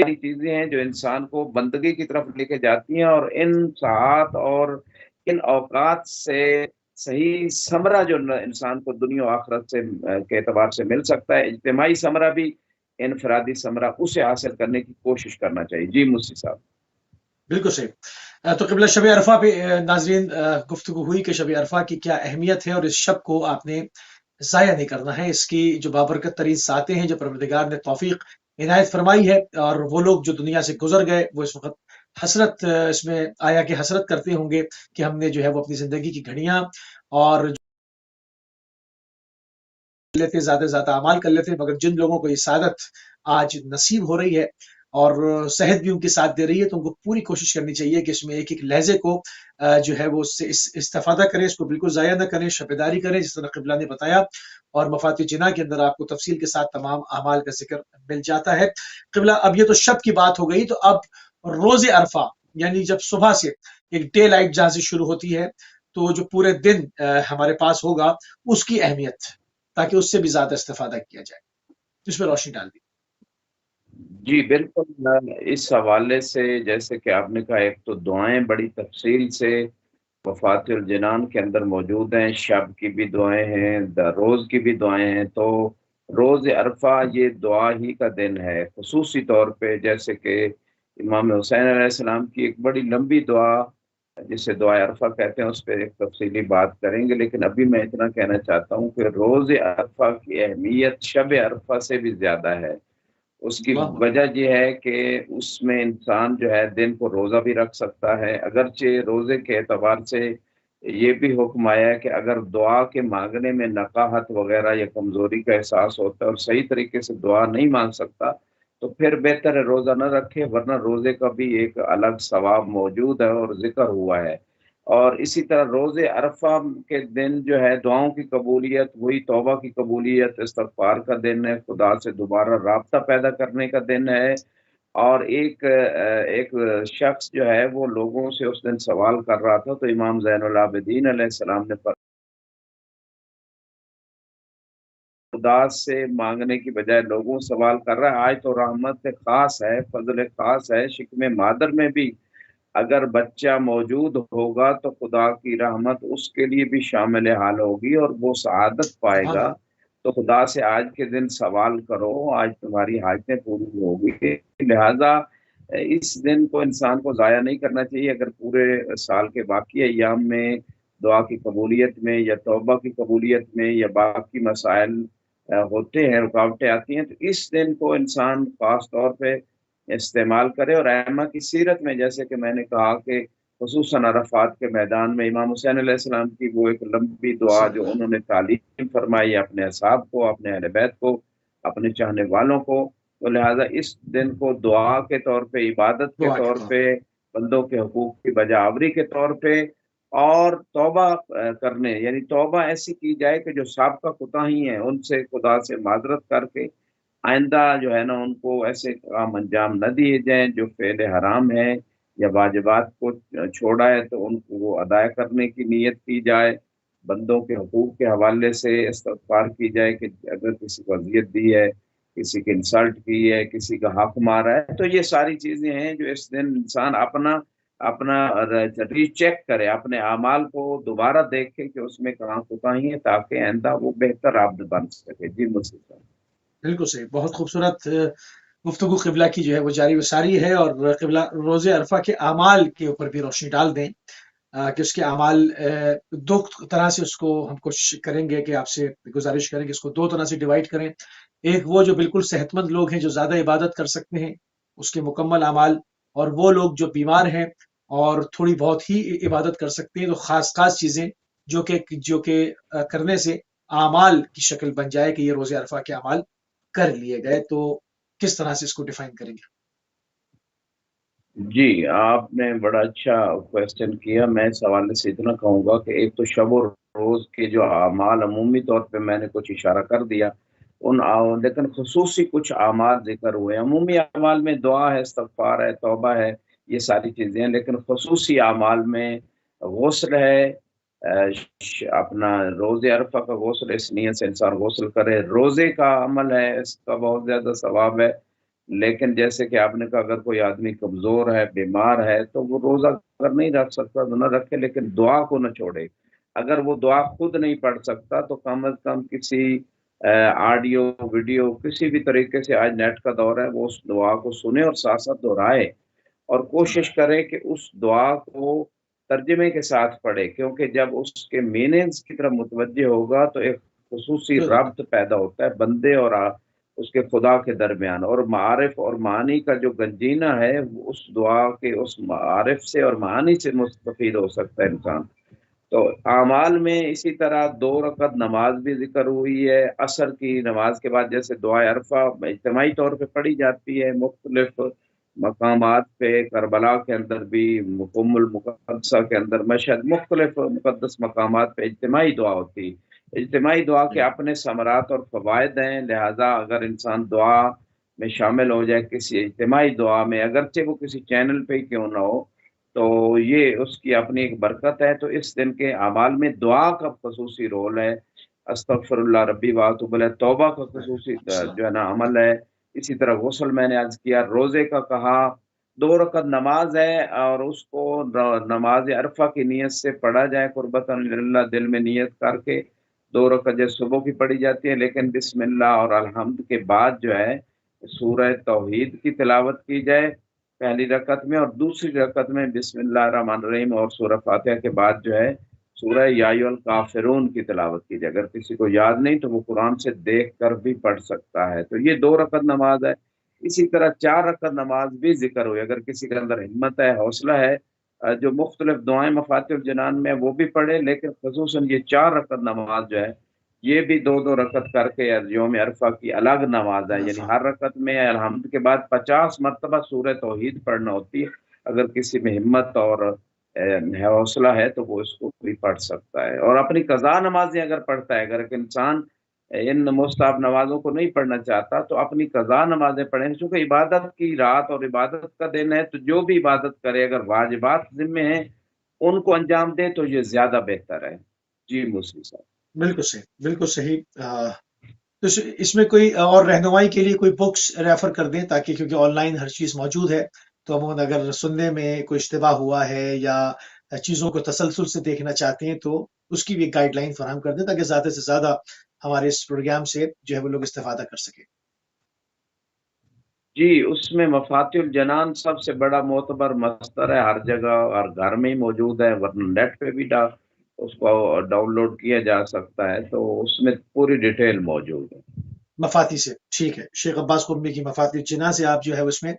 یہ چیزیں ہیں جو انسان کو بندگی کی طرف لے کے جاتی ہیں، اور ان ساعات اور ان اوقات سے صحیح ثمرہ جو انسان کو دنیا و آخرت سے کے اعتبار سے مل سکتا ہے، اجتماعی ثمرہ بھی، انفرادی ثمرہ، اسے حاصل کرنے کی کوشش کرنا چاہیے۔ جی مفتی صاحب۔ بالکل صحیح۔ تو قبلہ شب عرفہ پہ ناظرین گفتگو ہوئی کہ شب عرفہ کی کیا اہمیت ہے، اور اس شب کو آپ نے ضائع نہیں کرنا ہے۔ اس کی جو بابرکت ترین ساتیں ہیں جو پروردگار نے توفیق عنایت فرمائی ہے، اور وہ لوگ جو دنیا سے گزر گئے وہ اس وقت حسرت اس میں آیا کہ حسرت کرتے ہوں گے کہ ہم نے جو ہے وہ اپنی زندگی کی گھڑیاں اور لیتے زیادہ سے زیادہ اعمال کر لیتے، مگر جن لوگوں کو یہ سعادت آج نصیب ہو رہی ہے اور صحت بھی ان کے ساتھ دے رہی ہے، تو ان کو پوری کوشش کرنی چاہیے کہ اس میں ایک ایک لہجے کو جو ہے وہ اس سے استفادہ کریں، اس کو بالکل ضائع نہ کریں، شبیداری کریں جس طرح قبلہ نے بتایا، اور مفاتیح جناح کے اندر آپ کو تفصیل کے ساتھ تمام اعمال کا ذکر مل جاتا ہے۔ قبلہ اب یہ تو شب کی بات ہو گئی، تو اب روز عرفہ یعنی جب صبح سے ایک ڈے لائٹ جہاں سے شروع ہوتی ہے تو جو پورے دن ہمارے پاس ہوگا اس کی اہمیت، تاکہ اس سے بھی زیادہ استفادہ کیا جائے، اس پہ روشنی ڈال دی۔ جی بالکل، اس حوالے سے جیسے کہ آپ نے کہا، ایک تو دعائیں بڑی تفصیل سے مفاتیح الجنان کے اندر موجود ہیں، شب کی بھی دعائیں ہیں، روز کی بھی دعائیں ہیں۔ تو روز عرفہ یہ دعا ہی کا دن ہے، خصوصی طور پہ جیسے کہ امام حسین علیہ السلام کی ایک بڑی لمبی دعا جسے دعا عرفہ کہتے ہیں، اس پہ ایک تفصیلی بات کریں گے، لیکن ابھی میں اتنا کہنا چاہتا ہوں کہ روز عرفہ کی اہمیت شب عرفہ سے بھی زیادہ ہے۔ اس کی واہ واہ، وجہ یہ ہے کہ اس میں انسان جو ہے دن کو روزہ بھی رکھ سکتا ہے، اگرچہ روزے کے اعتبار سے یہ بھی حکم آیا ہے کہ اگر دعا کے مانگنے میں نقاہت وغیرہ یا کمزوری کا احساس ہوتا ہے اور صحیح طریقے سے دعا نہیں مانگ سکتا، تو پھر بہتر ہے روزہ نہ رکھے، ورنہ روزے کا بھی ایک الگ ثواب موجود ہے اور ذکر ہوا ہے۔ اور اسی طرح روز عرفہ کے دن جو ہے دعاؤں کی قبولیت، وہی توبہ کی قبولیت، استغفار کا دن ہے، خدا سے دوبارہ رابطہ پیدا کرنے کا دن ہے۔ اور ایک شخص جو ہے وہ لوگوں سے اس دن سوال کر رہا تھا، تو امام زین العابدین علیہ السلام نے خدا سے مانگنے کی بجائے لوگوں سے سوال کر رہا ہے، آج تو رحمت خاص ہے، فضل خاص ہے، شکم مادر میں بھی اگر بچہ موجود ہوگا تو خدا کی رحمت اس کے لیے بھی شامل حال ہوگی اور وہ سعادت پائے سبحان گا۔ اللہ۔ تو خدا سے آج کے دن سوال کرو، آج تمہاری حاجتیں پوری ہوگی۔ لہذا اس دن کو انسان کو ضائع نہیں کرنا چاہیے۔ اگر پورے سال کے باقی ایام میں دعا کی قبولیت میں یا توبہ کی قبولیت میں یا باقی مسائل ہوتے ہیں، رکاوٹیں آتی ہیں، تو اس دن کو انسان خاص طور پہ استعمال کرے۔ اور ائمہ کی سیرت میں جیسے کہ میں نے کہا کہ خصوصاً عرفات کے میدان میں امام حسین علیہ السلام کی وہ ایک لمبی دعا صلی جو اللہ انہوں نے تعلیم فرمائی اپنے اصحاب کو، اپنے اہل بیت کو، اپنے چاہنے والوں کو، تو لہٰذا اس دن کو دعا کے طور پہ، عبادت کے دعا کے طور طور پہ، بندوں کے حقوق کی بجاوری کے طور پہ، اور توبہ کرنے، یعنی توبہ ایسی کی جائے کہ جو سابقہ کوتاہی ہیں ان سے خدا سے معذرت کر کے آئندہ جو ہے نا ان کو ایسے کام انجام نہ دیے جائیں جو فعل حرام ہے یا واجبات کو چھوڑا ہے تو ان کو وہ ادا کرنے کی نیت کی جائے، بندوں کے حقوق کے حوالے سے استغفار کی جائے کہ اگر کسی کو اذیت دی ہے، کسی کی انسلٹ کی ہے، کسی کا حق مارا ہے، تو یہ ساری چیزیں ہیں جو اس دن انسان اپنا ری چیک کرے، اپنے اعمال کو دوبارہ دیکھے کہ اس میں کہاں کوتاہی ہے، تاکہ آئندہ وہ بہتر عبد بن سکے۔ جی مصطفیٰ۔ بالکل صحیح، بہت خوبصورت گفتگو قبلہ کی جو ہے وہ جاری و ساری ہے، اور قبلہ روز عرفہ کے اعمال کے اوپر بھی روشنی ڈال دیں کہ اس کے اعمال دو طرح سے اس کو ہم کوشش کریں گے کہ آپ سے گزارش کریں کہ اس کو دو طرح سے ڈیوائڈ کریں۔ ایک وہ جو بالکل صحت مند لوگ ہیں جو زیادہ عبادت کر سکتے ہیں، اس کے مکمل اعمال، اور وہ لوگ جو بیمار ہیں اور تھوڑی بہت ہی عبادت کر سکتے ہیں، تو خاص خاص چیزیں جو کہ کرنے سے اعمال کی شکل بن جائے کہ یہ روز عرفہ کے اعمال کر لیے گئے۔ تو کس طرح سے اس کو ڈیفائن کریں گے؟ جی آپ نے بڑا اچھا کوشچن کیا۔ میں اس حوالے سے اتنا کہوں گا کہ ایک تو شب و روز کے جو اعمال عمومی طور پہ میں نے کچھ اشارہ کر دیا، لیکن خصوصی کچھ اعمال ذکر ہوئے۔ عمومی اعمال میں دعا ہے، استغفار ہے، توبہ ہے، یہ ساری چیزیں ہیں، لیکن خصوصی اعمال میں غسل ہے، اپنا روز عرفہ کا غسل، اس نیت سے انسان غسل کرے، روزے کا عمل ہے، اس کا بہت زیادہ ثواب ہے، لیکن جیسے کہ آپ نے کہا اگر کوئی آدمی کمزور ہے، بیمار ہے، تو وہ روزہ اگر نہیں رکھ سکتا تو نہ رکھے، لیکن دعا کو نہ چھوڑے۔ اگر وہ دعا خود نہیں پڑھ سکتا تو کم از کم کسی آڈیو ویڈیو کسی بھی طریقے سے، آج نیٹ کا دور ہے، وہ اس دعا کو سنے اور ساتھ ساتھ دہرائے، اور کوشش کرے کہ اس دعا کو ترجمے کے ساتھ پڑھے، کیونکہ جب اس کے میننگز کی طرف متوجہ ہوگا تو ایک خصوصی بالکل ربط پیدا ہوتا ہے بندے اور اس کے خدا کے درمیان، اور معارف اور معانی کا جو گنجینہ ہے وہ اس دعا کے اس معارف سے اور معانی سے مستفید ہو سکتا ہے انسان۔ تو اعمال میں اسی طرح 2 رکعت نماز بھی ذکر ہوئی ہے، عصر کی نماز کے بعد جیسے دعائے عرفہ اجتماعی طور پہ پڑھی جاتی ہے مختلف مقامات پہ، کربلا کے اندر بھی، ام المقدسہ کے اندر، مشہد، مختلف مقدس مقامات پہ اجتماعی دعا ہوتی ہے۔ اجتماعی دعا کے اپنے ثمرات اور فوائد ہیں، لہذا اگر انسان دعا میں شامل ہو جائے کسی اجتماعی دعا میں، اگرچہ وہ کسی چینل پہ ہی کیوں نہ ہو، تو یہ اس کی اپنی ایک برکت ہے۔ تو اس دن کے اعمال میں دعا کا خصوصی رول ہے، استغفر اللہ ربی واتوب الیہ، توبہ کا خصوصی جو ہے نا عمل ہے۔ اسی طرح غسل میں نے عرض کیا، روزے کا کہا، 2 رکعت نماز ہے اور اس کو نماز عرفہ کی نیت سے پڑھا جائے، قربتاً للہ، دل میں نیت کر کے 2 رکعت جیسے صبح کی پڑھی جاتی ہے، لیکن بسم اللہ اور الحمد کے بعد جو ہے سورہ توحید کی تلاوت کی جائے پہلی رکعت میں، اور دوسری رکعت میں بسم اللہ الرحمن الرحیم اور سورہ فاتحہ کے بعد جو ہے سورہ یا ایھا الکافرون کی تلاوت کی جائے۔ اگر کسی کو یاد نہیں تو وہ قرآن سے دیکھ کر بھی پڑھ سکتا ہے۔ تو یہ 2 رکعت نماز ہے۔ اسی طرح 4 رکعت نماز بھی ذکر ہوئی، اگر کسی کے اندر ہمت ہے، حوصلہ ہے، جو مختلف دعائیں مفاتیح الجنان میں وہ بھی پڑھے، لیکن خصوصاً یہ 4 رکعت نماز جو ہے یہ بھی 2 2 رکعت کر کے یوم عرفہ کی الگ نماز ہے، یعنی ہر رکعت میں الحمد کے بعد 50 مرتبہ سورہ توحید پڑھنا ہوتی ہے۔ اگر کسی میں ہمت اور حوصلہ ہے تو وہ اس کو بھی پڑھ سکتا ہے، اور اپنی قضا نمازیں اگر پڑھتا ہے، اگر ایک انسان ان مستحب نمازوں کو نہیں پڑھنا چاہتا تو اپنی قضا نمازیں پڑھیں، چونکہ عبادت کی رات اور عبادت کا دن ہے، تو جو بھی عبادت کرے اگر واجبات ذمہ ہیں ان کو انجام دے تو یہ زیادہ بہتر ہے۔ جی موسوی صاحب۔ بالکل صحیح، بالکل صحیح۔ تو اس میں کوئی اور رہنمائی کے لیے کوئی بکس ریفر کر دیں، تاکہ کیونکہ آن لائن ہر چیز موجود ہے، تو ہم اگر سننے میں کوئی اشتباہ ہوا ہے یا چیزوں کو تسلسل سے دیکھنا چاہتے ہیں تو اس کی بھی ایک گائیڈ لائن فراہم کر دیں، تاکہ زیادہ سے زیادہ ہمارے اس پروگرام سے جو ہے وہ لوگ استفادہ کر سکیں۔ جی، اس میں مفاتیح الجنان سب سے بڑا معتبر مصدر ہے، ہر جگہ ہر گھر میں ہی موجود ہے، ورنہ نیٹ پہ بھی اس کو ڈاؤن لوڈ کیا جا سکتا ہے، تو اس میں پوری ڈیٹیل موجود ہے۔ مفاتی سے ٹھیک ہے، شیخ عباس قرمی کی مفاتیح الجنان سے آپ جو ہے اس میں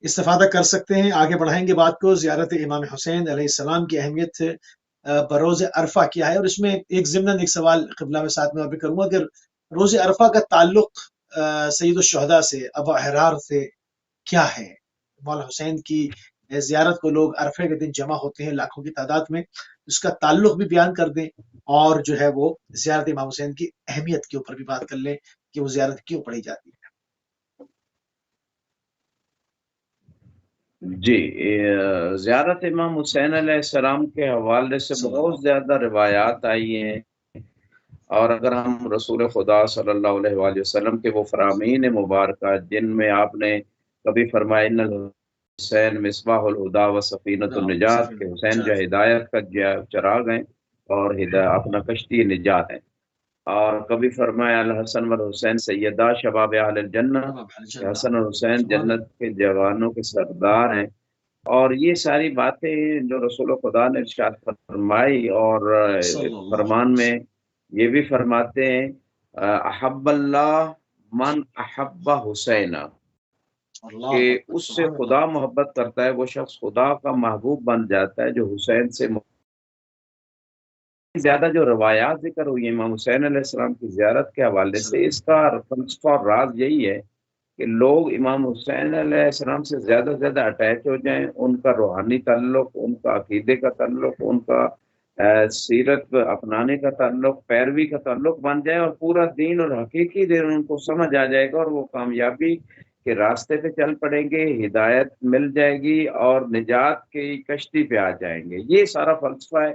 استفادہ کر سکتے ہیں۔ آگے بڑھائیں گے بات کو، زیارت امام حسین علیہ السلام کی اہمیت بروز عرفہ کیا ہے، اور اس میں ایک ضمن ایک سوال قبلہ میں ساتھ میں اور بھی کروں گا کہ روز عرفہ کا تعلق سید الشہداء سے، ابو احرار سے کیا ہے؟ مولا حسین کی زیارت کو لوگ عرفے کے دن جمع ہوتے ہیں لاکھوں کی تعداد میں، اس کا تعلق بھی بیان کر دیں، اور جو ہے وہ زیارت امام حسین کی اہمیت کے اوپر بھی بات کر لیں کہ وہ زیارت کیوں پڑھی جاتی ہے۔ جی، زیارت امام حسین علیہ السلام کے حوالے سے صلی اللہ بہت زیادہ روایات آئی ہیں، اور اگر ہم رسول خدا صلی اللہ علیہ وآلہ وسلم کے وہ فرامین مبارکہ جن میں آپ نے کبھی فرمایا ان الحسین مصباح الہدا و سفینۃ النجات، کہ حسین جو ہدایت کا چراغ ہیں اور اپنا کشتی نجات ہے، اور کبھی فرمایا الحسن والحسین سیدہ شباب اہل الجنہ، کہ حسن اور حسین جنت کے جوانوں کے سردار ہیں۔ اور یہ ساری باتیں جو رسول خدا نے ارشاد فرمائی، اور صلی اللہ علیہ فرمان میں وسلم۔ یہ بھی فرماتے ہیں احب اللہ من احب حسین، کہ اللہ اکبر، اس سے سبحان اللہ۔ خدا محبت کرتا ہے، وہ شخص خدا کا محبوب بن جاتا ہے جو حسین سے زیادہ جو روایات ذکر ہوئی ہیں امام حسین علیہ السلام کی زیارت کے حوالے سے، اس کا فلسفہ اور راز یہی ہے کہ لوگ امام حسین علیہ السلام سے زیادہ سے زیادہ اٹیچ ہو جائیں، ان کا روحانی تعلق، ان کا عقیدے کا تعلق، ان کا سیرت اپنانے کا تعلق، پیروی کا تعلق بن جائے، اور پورا دین اور حقیقی دین ان کو سمجھ آ جائے گا، اور وہ کامیابی کے راستے پہ چل پڑیں گے، ہدایت مل جائے گی، اور نجات کی کشتی پہ آ جائیں گے۔ یہ سارا فلسفہ ہے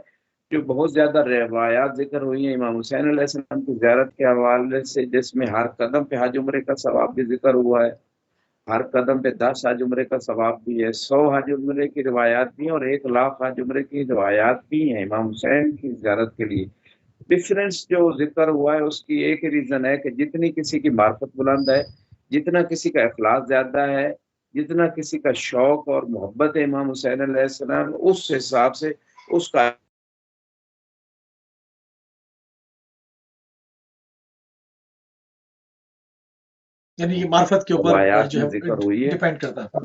جو بہت زیادہ روایات ذکر ہوئی ہیں امام حسین علیہ السلام کی زیارت کے حوالے سے، جس میں ہر قدم پہ حج عمرے کا ثواب بھی ذکر ہوا ہے، ہر قدم پہ 10 حج عمرے کا ثواب بھی ہے، 100 حج عمرے کی روایات بھی ہیں، اور 1,00,000 حج عمرے کی روایات بھی ہیں امام حسین کی زیارت کے لیے۔ ڈفرینس جو ذکر ہوا ہے اس کی ایک ریزن ہے کہ جتنی کسی کی معرفت بلند ہے، جتنا کسی کا اخلاص زیادہ ہے، جتنا کسی کا شوق اور محبت ہے امام حسین علیہ السلام، اس حساب سے اس کا یعنی یہ معرفت کے اوپر روایات جو میں ہے ذکر ہوئی ہے۔ ڈیپینڈ کرتا ہے۔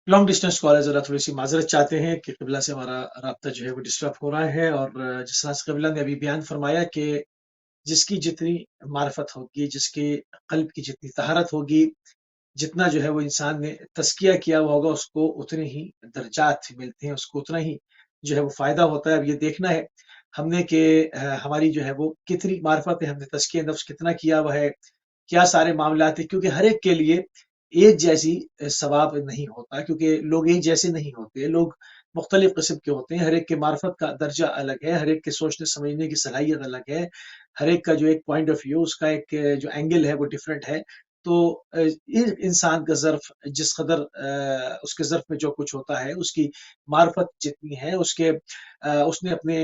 لانگ ڈسٹینس کال ہے، ذرا تھوڑی سی معذرت چاہتے ہیں کہ قبلہ سے ہمارا رابطہ جو ہے وہ ڈسٹرب ہو رہا ہے، اور جس طرح سے قبلہ نے ابھی بیان فرمایا کہ جس کی جتنی معرفت ہوگی، جس کے قلب کی جتنی طہارت ہوگی، جتنا جو ہے وہ انسان نے تزکیہ کیا ہوا ہوگا، اس کو اتنے ہی درجات ملتے ہیں، اس کو اتنا ہی جو ہے وہ فائدہ ہوتا ہے۔ اب یہ دیکھنا ہے ہم نے کہ ہماری جو ہے وہ کتنی معرفت ہے، ہم نے تزکیہ نفس کتنا کیا ہوا ہے، کیا سارے معاملات ہیں، کیونکہ ہر ایک کے لیے ایک جیسی ثواب نہیں ہوتا، کیونکہ لوگ ایک جیسے نہیں ہوتے، لوگ مختلف قسم کے ہوتے ہیں، ہر ایک کے معرفت کا درجہ الگ ہے، ہر ایک کے سوچنے سمجھنے کی صلاحیت الگ ہے، ہر ایک کا جو ایک پوائنٹ آف ویو، اس کا ایک جو اینگل ہے وہ ڈفرینٹ ہے۔ تو انسان کا ظرف جس قدر اس کے ظرف میں جو کچھ ہوتا ہے، اس کی معرفت جتنی ہے، اس نے اپنے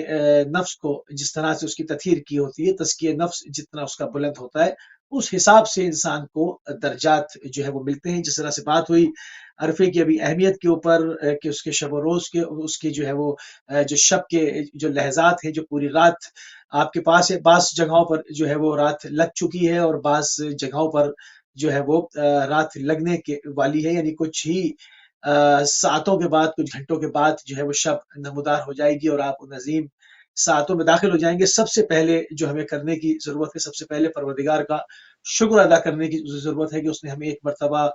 نفس کو جس طرح سے اس کی تطہیر کی ہوتی ہے، تزکیہ نفس جتنا اس کا بلند ہوتا ہے، اس حساب سے انسان کو درجات جو ہے وہ ملتے ہیں۔ جس طرح سے بات ہوئی عرفے کی ابھی اہمیت کے اوپر کہ اس کے شب و روز کے، اس کی جو ہے وہ جو شب کے جو لحظات ہیں، جو پوری رات آپ کے پاس ہے، بعض جگہوں پر جو ہے وہ رات لگ چکی ہے، اور بعض جگہوں پر جو ہے وہ رات لگنے کے والی ہے، یعنی کچھ ہی ساعتوں کے بعد، کچھ گھنٹوں کے بعد جو ہے وہ شب نمودار ہو جائے گی، اور آپ ان عظیم ساعتوں میں داخل ہو جائیں گے۔ سب سے پہلے جو ہمیں کرنے کی ضرورت ہے، سب سے پہلے پروردگار کا شکر ادا کرنے کی ضرورت ہے کہ اس نے ہمیں ایک مرتبہ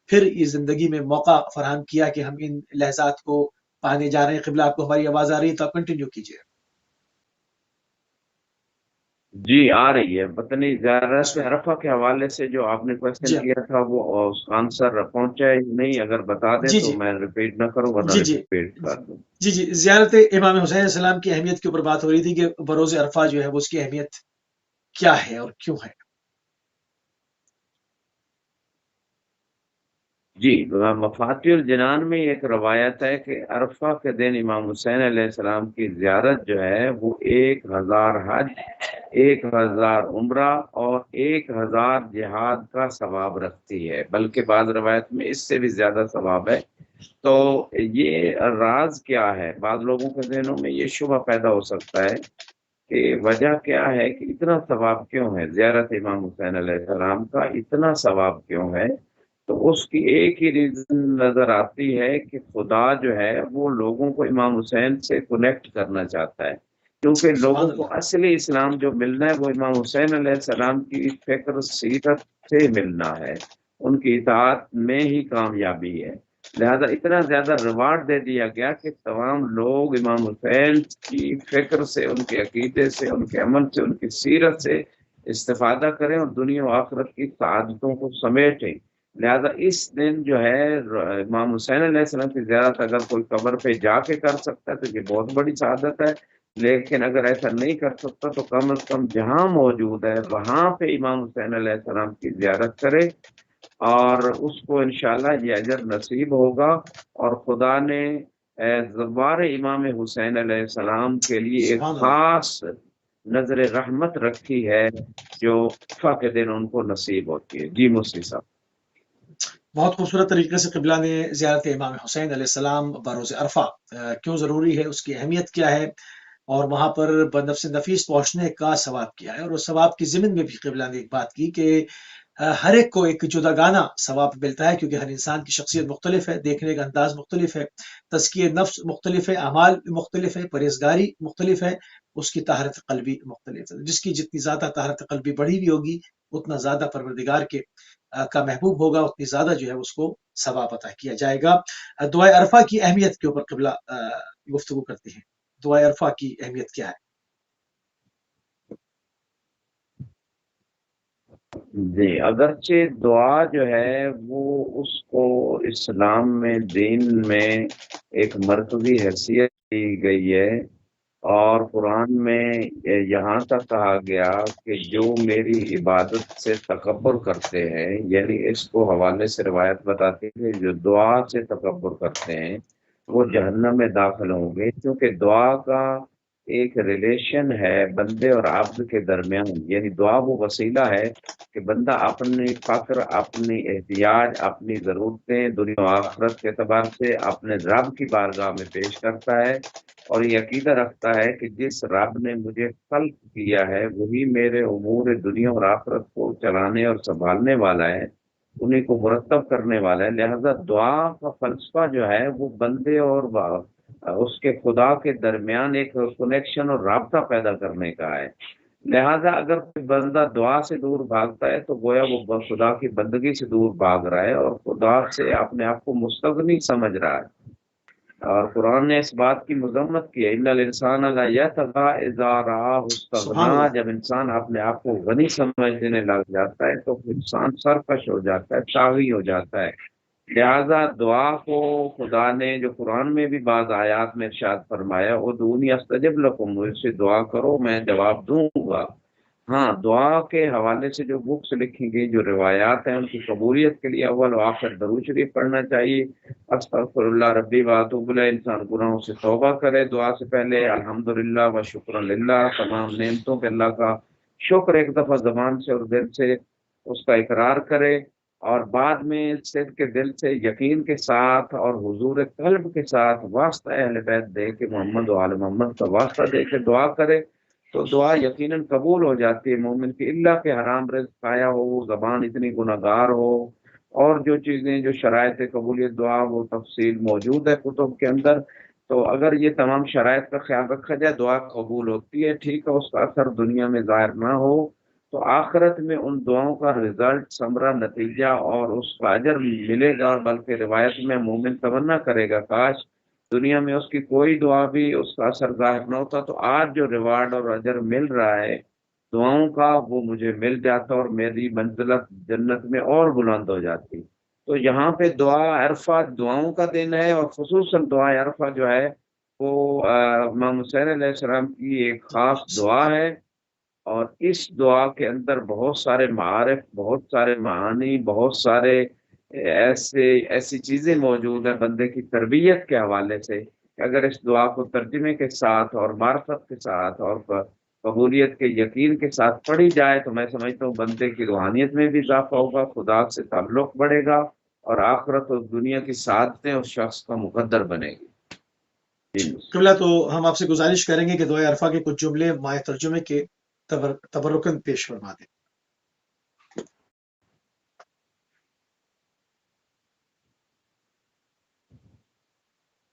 پھر اس زندگی میں موقع فراہم کیا کہ ہم ان لحظات کو پانے جا رہے ہیں۔ قبلہ آپ کو ہماری آواز آ رہی ہے تو آپ کنٹینیو کیجیے۔ جی آ رہی ہے، پتہ نہیں زیارت بسم اللہ۔ عرفہ کے حوالے سے جو آپ نے کوشچن جی کیا تھا وہ اس کا آنسر پہنچا ہے یا نہیں، اگر بتا دیں جی تو جی میں ریپیٹ نہ کروں، ورنہ جی جی ریپیٹ کر دوں۔ جی جی زیارت امام حسین علیہ السلام کی اہمیت کے اوپر بات ہو رہی تھی کہ بروز عرفہ جو ہے وہ اس کی اہمیت کیا ہے اور کیوں ہے۔ جی، مفاتیح الجنان میں ایک روایت ہے کہ عرفہ کے دن امام حسین علیہ السلام کی زیارت جو ہے وہ 1,000 حج، 1,000 عمرہ اور 1,000 جہاد کا ثواب رکھتی ہے، بلکہ بعض روایت میں اس سے بھی زیادہ ثواب ہے۔ تو یہ راز کیا ہے؟ بعض لوگوں کے ذہنوں میں یہ شبہ پیدا ہو سکتا ہے کہ وجہ کیا ہے کہ اتنا ثواب کیوں ہے، زیارت امام حسین علیہ السلام کا اتنا ثواب کیوں ہے؟ تو اس کی ایک ہی ریزن نظر آتی ہے کہ خدا جو ہے وہ لوگوں کو امام حسین سے کنیکٹ کرنا چاہتا ہے، کیونکہ سبحان لوگوں کو اللہ۔ اصلی اسلام جو ملنا ہے وہ امام حسین علیہ السلام کی فکر سیرت سے ملنا ہے، ان کی اطاعت میں ہی کامیابی ہے۔ لہذا اتنا زیادہ ریوارڈ دے دیا گیا کہ تمام لوگ امام حسین کی فکر سے، ان کے عقیدے سے، ان کے عمل سے، ان کی سیرت سے استفادہ کریں اور دنیا و آخرت کی سعادتوں کو سمیٹیں۔ لہذا اس دن جو ہے امام حسین علیہ السلام کی زیارت اگر کوئی قبر پہ جا کے کر سکتا ہے تو یہ بہت بڑی سعادت ہے، لیکن اگر ایسا نہیں کر سکتا تو کم از کم جہاں موجود ہے وہاں پہ امام حسین علیہ السلام کی زیارت کرے، اور اس کو انشاءاللہ یہ اجر نصیب ہوگا، اور خدا نے زوار امام حسین علیہ السلام کے لیے ایک سبحان اللہ۔ خاص نظر رحمت رکھی ہے جو عرفہ کے دن ان کو نصیب ہوتی ہے۔ جی مصری صاحب۔ بہت خوبصورت طریقے سے قبلہ نے زیارت امام حسین علیہ السلام بروز عرفہ کیوں ضروری ہے، اس کی اہمیت کیا ہے، اور وہاں پر بنفس نفیس پہنچنے کا ثواب کیا ہے، اور اس ثواب کی ضمن میں بھی قبلہ نے ایک بات کی کہ ہر ایک کو ایک جداگانہ ثواب ملتا ہے، کیونکہ ہر انسان کی شخصیت مختلف ہے، دیکھنے کا انداز مختلف ہے، تزکیہ نفس مختلف ہے، اعمال مختلف ہے، پرہیزگاری مختلف ہے، اس کی طہارت قلبی مختلف ہے۔ جس کی جتنی زیادہ طہارت قلبی بڑھی ہوئی ہوگی، اتنا زیادہ پروردگار کے کا محبوب ہوگا، اتنی زیادہ جو ہے اس کو ثواب عطا کیا جائے گا۔ دعائے عرفہ کی اہمیت کے اوپر قبلہ گفتگو کرتے ہیں۔ دعائے عرفہ کی اہمیت کیا ہے؟ جی، اگرچہ دعا جو ہے وہ اس کو اسلام میں، دین میں ایک مرکزی حیثیت دی گئی ہے، اور قرآن میں یہاں تک کہا گیا کہ جو میری عبادت سے تکبر کرتے ہیں، یعنی اس کو حوالے سے روایت بتاتی ہے کہ جو دعا سے تکبر کرتے ہیں وہ جہنم میں داخل ہوں گے، کیونکہ دعا کا ایک ریلیشن ہے بندے اور عبد کے درمیان، یعنی دعا وہ وسیلہ ہے کہ بندہ اپنی فقر، اپنی احتیاج، اپنی ضرورتیں دنیا و آخرت کے اعتبار سے اپنے رب کی بارگاہ میں پیش کرتا ہے، اور یہ عقیدہ رکھتا ہے کہ جس رب نے مجھے خلق کیا ہے وہی میرے امور دنیا اور آخرت کو چلانے اور سنبھالنے والا ہے، انہیں کو مرتب کرنے والا ہے۔ لہذا دعا کا فلسفہ جو ہے وہ بندے اور اس کے خدا کے درمیان ایک کنیکشن اور رابطہ پیدا کرنے کا ہے۔ لہذا اگر کوئی بندہ دعا سے دور بھاگتا ہے تو گویا وہ خدا کی بندگی سے دور بھاگ رہا ہے اور خدا سے اپنے آپ کو مستغنی سمجھ رہا ہے۔ اور قرآن نے اس بات کی مذمت کی ہے، اِنَّ الْإِنسَانَ لَيَطْغَىٰ إِذَا رَآهُ سبحان اسْتَغْنَىٰ، اللہ. جب انسان اپنے آپ کو غنی سمجھنے لگ جاتا ہے تو انسان سرکش ہو جاتا ہے، طاغی ہو جاتا ہے۔ لہذا دعا کو خدا نے جو قرآن میں بھی بعض آیات میں ارشاد فرمایا، ادعونی استجب لکم، مجھ سے دعا کرو میں جواب دوں گا۔ ہاں، دعا کے حوالے سے جو بکس لکھی گئی، جو روایات ہیں، ان کی قبولیت کے لیے اول و آخر درود شریف پڑھنا چاہیے، استغفر اللہ ربی واتوب الیہ، انسان گناہوں سے توبہ کرے دعا سے پہلے، الحمدللہ و شکر للہ، تمام نعمتوں پہ اللہ کا شکر ایک دفعہ زبان سے اور دل سے اس کا اقرار کرے، اور بعد میں صدق کے دل سے یقین کے ساتھ اور حضور قلب کے ساتھ واسطہ اہل بیت دے کے محمد و آل محمد کا واسطہ دے کے دعا کرے تو دعا یقیناً قبول ہو جاتی ہے مومن کی، اللہ کے حرام رزق کھایا ہو، زبان اتنی گناہ گار ہو، اور جو چیزیں جو شرائط قبولیت دعا وہ تفصیل موجود ہے کتب کے اندر۔ تو اگر یہ تمام شرائط کا خیال رکھا جائے دعا قبول ہوتی ہے، ٹھیک ہے، اس کا اثر دنیا میں ظاہر نہ ہو تو آخرت میں ان دعاؤں کا رزلٹ، ثمرہ، نتیجہ اور اس کا اجر ملے گا، بلکہ روایت میں مومن تمنا کرے گا کاش دنیا میں اس کی کوئی دعا بھی اس کا اثر ظاہر نہ ہوتا، تو آج جو ریوارڈ اور اجر مل رہا ہے دعاؤں کا وہ مجھے مل جاتا اور میری منزلت جنت میں اور بلند ہو جاتی۔ تو یہاں پہ دعا عرفہ دعاؤں کا دن ہے، اور خصوصاً دعا عرفہ جو ہے وہ امام حسین علیہ السلام کی ایک خاص دعا ہے، اور اس دعا کے اندر بہت سارے معارف، بہت سارے معانی، بہت سارے ایسی چیزیں موجود ہیں بندے کی تربیت کے حوالے سے کہ اگر اس دعا کو ترجمے کے ساتھ اور معرفت کے ساتھ اور قبولیت کے یقین کے ساتھ پڑھی جائے تو میں سمجھتا ہوں بندے کی روحانیت میں بھی اضافہ ہوگا، خدا سے تعلق بڑھے گا، اور آخرت اور دنیا کی سعادتیں اس شخص کا مقدر بنے گی۔ جی قبلہ، تو ہم آپ سے گزارش کریں گے کہ دعائے عرفہ کے کچھ جملے مائع ترجمے کے تبرکاً پیش فرما دیں۔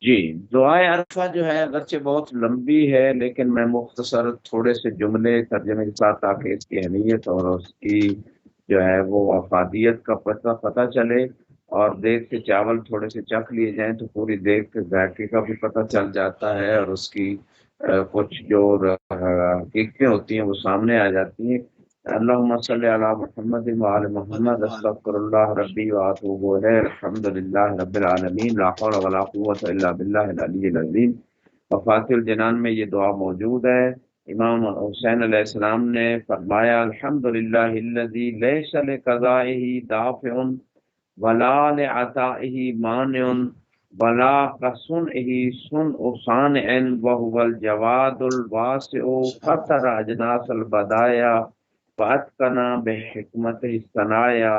جی، دعائے عرفہ جو ہے اگرچہ بہت لمبی ہے لیکن میں مختصر تھوڑے سے جملے ترجمے کے ساتھ تاکہ اس کی اہمیت اور اس کی جو ہے وہ افادیت کا پتہ چلے، اور دیگ کے چاول تھوڑے سے چکھ لیے جائیں تو پوری دیگ کے ذائقے کا بھی پتہ چل جاتا ہے، اور اس کی کچھ جو حقیقتیں ہوتی ہیں وہ سامنے آ جاتی ہیں۔ اللہم صلی علی محمد وآل محمد، استغفر اللہ ربی واتوب الیہ، الحمد للہ رب العالمین، لا حول ولا قوۃ الا باللہ العلی العظیم۔ مفاتیح الجنان میں یہ دعا موجود ہے۔ امام حسین علیہ السلام نے فرمایا الحمد للہ الذی لیس لقضائہ دافع ولا لعطائہ مانع ولا كصنعه صنع صانع وهو الجواد الواسع فطر اجناس البدایا واتقن بحکمتہ الثنایا۔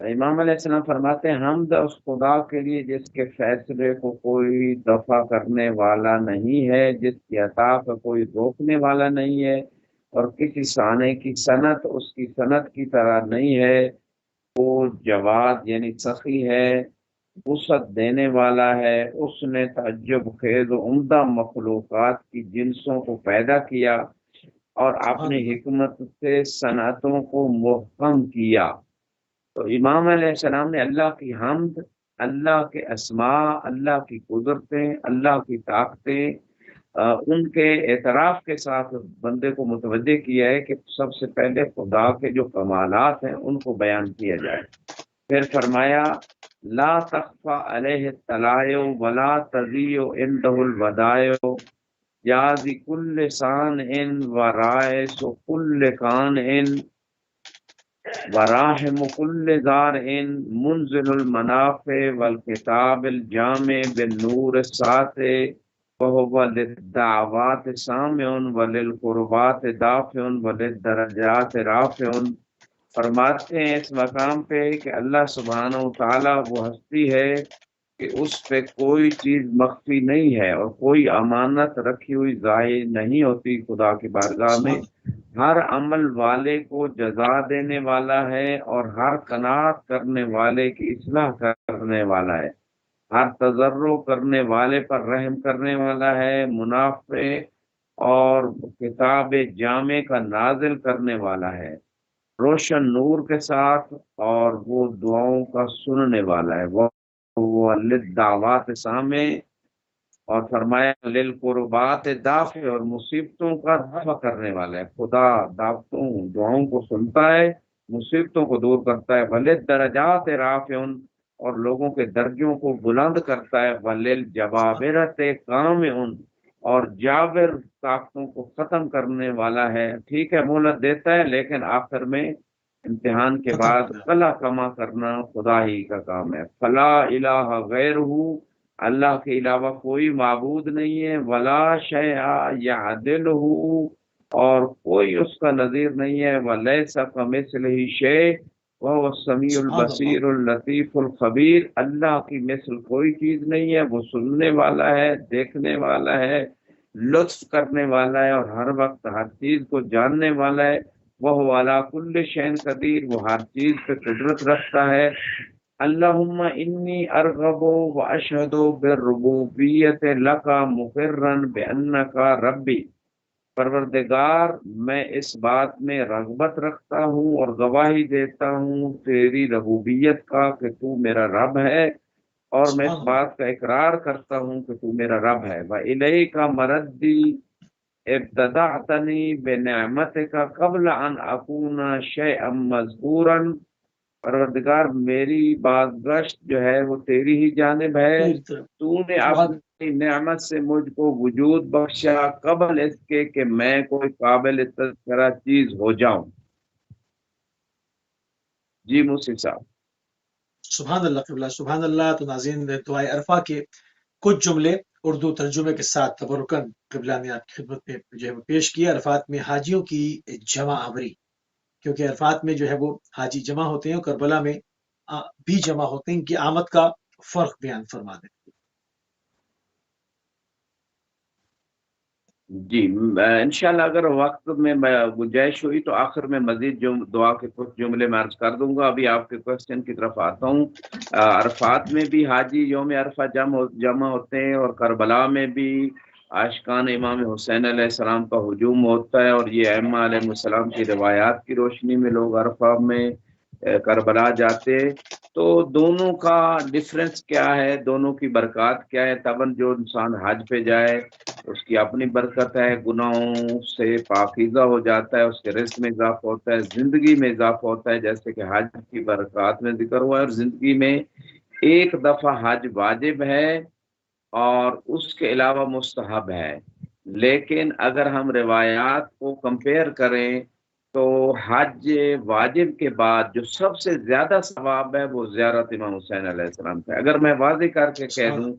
امام علیہ السلام فرماتے ہیں حمد اس خدا کے لیے جس کے فیصلے کو کوئی دفع کرنے والا نہیں ہے، جس کی عطا کا کوئی روکنے والا نہیں ہے، اور کسی صانع کی صنعت اس کی صنعت کی طرح نہیں ہے۔ وہ جواد یعنی سخی ہے، وسعت دینے والا ہے، اس نے تعجب خیز و عمدہ مخلوقات کی جنسوں کو پیدا کیا اور سبحان اپنی اللہ. حکمت سے صنعتوں کو محکم کیا۔ تو امام علیہ السلام نے اللہ کی حمد، اللہ کے اسماء، اللہ کی قدرتیں، اللہ کی طاقتیں، ان کے اعتراف کے ساتھ بندے کو متوجہ کیا ہے کہ سب سے پہلے خدا کے جو کمالات ہیں ان کو بیان کیا جائے۔ پھر فرمایا لا تخفى علیہ الطلائع ولا تضیع عنده الودائع، جازی کل سان ان ورائس کل کان ان وراحم کل زار ان منزل المنافع والکتاب الجامع بالنور الساطع وهو للدعوات سامع وللقربات دافع وللدرجات رافع۔ فرماتے ہیں اس مقام پہ کہ اللہ سبحانہ و تعالیٰ وہ ہستی ہے کہ اس پہ کوئی چیز مخفی نہیں ہے اور کوئی امانت رکھی ہوئی ضائع نہیں ہوتی خدا کی بارگاہ میں۔ ہر عمل والے کو جزا دینے والا ہے اور ہر قناعت کرنے والے کی اصلاح کرنے والا ہے، ہر تضرع کرنے والے پر رحم کرنے والا ہے، منافع اور کتاب جامع کا نازل کرنے والا ہے روشن نور کے ساتھ، اور وہ دعاؤں کا سننے والا ہے، وہ للدعوات سامع، اور فرمایا للقربات دافع، اور مصیبتوں کا دفع کرنے والا ہے۔ خدا دعوتوں دعاؤں کو سنتا ہے، مصیبتوں کو دور کرتا ہے۔ وللدرجات رافع، اور لوگوں کے درجوں کو بلند کرتا ہے۔ وللجبابرۃ قامع، اور جابر طاقتوں کو ختم کرنے والا ہے۔ ٹھیک ہے، مہلت دیتا ہے لیکن آخر میں امتحان کے بعد فلا کما کرنا خدا ہی کا کام ہے۔ فلا الہ غیرہ، اللہ کے علاوہ کوئی معبود نہیں ہے، ولا شیء یعدلہ، اور کوئی اس کا نظیر نہیں ہے، ولیس کمثلہ شیء وہو السمیع البصیر اللطیف الخبیر، اللہ کی مثل کوئی چیز نہیں ہے، وہ سننے والا ہے، دیکھنے والا ہے، لطف کرنے والا ہے، اور ہر وقت ہر چیز کو جاننے والا ہے۔ وہ علی کل شیء قدیر، وہ ہر چیز پہ قدرت رکھتا ہے۔ اللہم انی ارغب و اشہد بالربوبیت لک مقرا بانک ربی، پروردگار میں اس بات میں رغبت رکھتا ہوں اور گواہی دیتا ہوں تیری ربوبیت کا کہ تو میرا رب ہے، اور میں اس بات کا اقرار کرتا ہوں کہ تو میرا رب ہے۔ وَإِلَيْكَ مَرَدِّي ابتدعتنی بنعمتک قبل ان اکون شیئا مذکورا، پروردگار میری بازگشت جو ہے وہ تیری ہی جانب ہے، تو نے اپنی نعمت سے مجھ کو وجود بخشا قبل اس کے کہ میں کوئی قابل تذکرہ چیز ہو جاؤں۔ جی موسی صاحب۔ سبحان اللہ قبلہ، سبحان اللہ۔ تو ناظرین، دعائے عرفہ کے کچھ جملے اردو ترجمے کے ساتھ تبرکن قبلہ نے آپ کی خدمت میں جو ہے وہ پیش کیا۔ عرفات میں حاجیوں کی جمع آوری، کیونکہ عرفات میں جو ہے وہ حاجی جمع ہوتے ہیں اور کربلا میں بھی جمع ہوتے ہیں، ان کی آمد کا فرق بیان فرما دیں۔ جی انشاءاللہ اگر وقت میں گنجائش ہوئی تو آخر میں مزید جو دعا کے کچھ جملے میں عرض کر دوں گا۔ ابھی آپ کے کوسچن کی طرف آتا ہوں۔ عرفات میں بھی حاجی یوم عرفہ جمع ہوتے ہیں، اور کربلا میں بھی عاشقان امام حسین علیہ السلام کا ہجوم ہوتا ہے، اور یہ ائمہ علیہ السلام کی روایات کی روشنی میں لوگ عرفہ میں کربلا جاتے۔ تو دونوں کا ڈفرنس کیا ہے، دونوں کی برکات کیا ہے؟ طبعاً جو انسان حج پہ جائے اس کی اپنی برکت ہے، گناہوں سے پاکیزہ ہو جاتا ہے، اس کے رزق میں اضافہ ہوتا ہے، زندگی میں اضافہ ہوتا ہے، جیسے کہ حج کی برکات میں ذکر ہوا ہے۔ اور زندگی میں ایک دفعہ حج واجب ہے اور اس کے علاوہ مستحب ہے، لیکن اگر ہم روایات کو کمپیئر کریں تو حج واجب کے بعد جو سب سے زیادہ ثواب ہے وہ زیارت امام حسین علیہ السلام کا ہے۔ اگر میں واضح کر کے کہہ دوں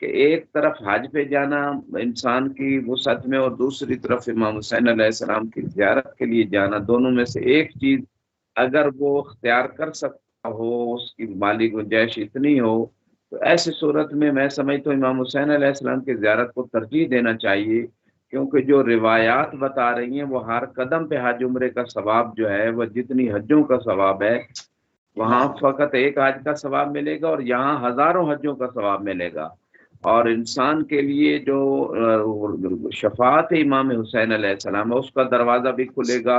کہ ایک طرف حج پہ جانا انسان کی وسعت میں، اور دوسری طرف امام حسین علیہ السلام کی زیارت کے لیے جانا، دونوں میں سے ایک چیز اگر وہ اختیار کر سکتا ہو، اس کی مالی گنجائش اتنی ہو، تو ایسی صورت میں سمجھتا ہوں امام حسین علیہ السلام کی زیارت کو ترجیح دینا چاہیے، کیونکہ جو روایات بتا رہی ہیں وہ ہر قدم پہ حج عمرے کا ثواب جو ہے وہ جتنی حجوں کا ثواب ہے، وہاں فقط ایک حج کا ثواب ملے گا اور یہاں ہزاروں حجوں کا ثواب ملے گا۔ اور انسان کے لیے جو شفاعت امام حسین علیہ السلام ہے اس کا دروازہ بھی کھلے گا،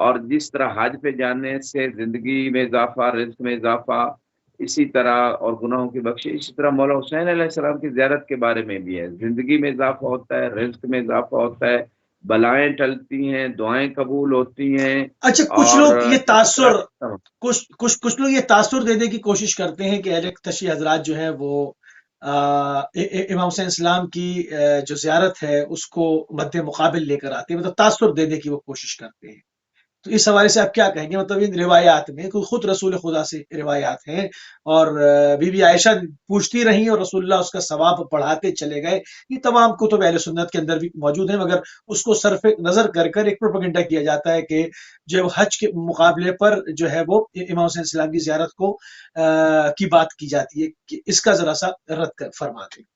اور جس طرح حج پہ جانے سے زندگی میں اضافہ، رزق میں اضافہ، اسی طرح اور گناہوں کی بخشش، اسی طرح مولا حسین علیہ السلام کی زیارت کے بارے میں بھی ہے، زندگی میں اضافہ ہوتا ہے، رزق میں اضافہ ہوتا ہے، بلائیں ٹلتی ہیں، دعائیں قبول ہوتی ہیں۔ اچھا، کچھ لوگ یہ تاثر کچھ لوگ یہ تاثر دینے کی کوشش کرتے ہیں کہ اہل تشیع حضرات جو ہیں وہ امام حسین اسلام کی جو زیارت ہے اس کو مد مقابل لے کر آتے ہیں، مطلب تاثر دینے کی وہ کوشش کرتے ہیں. تو اس حوالے سے آپ کیا کہیں گے؟ مطلب ان روایات میں خود رسول خدا سے روایات ہیں، اور بی بی عائشہ پوچھتی رہی اور رسول اللہ اس کا ثواب بڑھاتے چلے گئے. یہ تمام کتب اہل سنت کے اندر بھی موجود ہیں، مگر اس کو صرف نظر کر کر ایک پروپیگنڈا کیا جاتا ہے کہ جو حج کے مقابلے پر جو ہے وہ امام حسین السلام کی زیارت کو کی بات کی جاتی ہے. کہ اس کا ذرا سا رد فرماتے ہیں.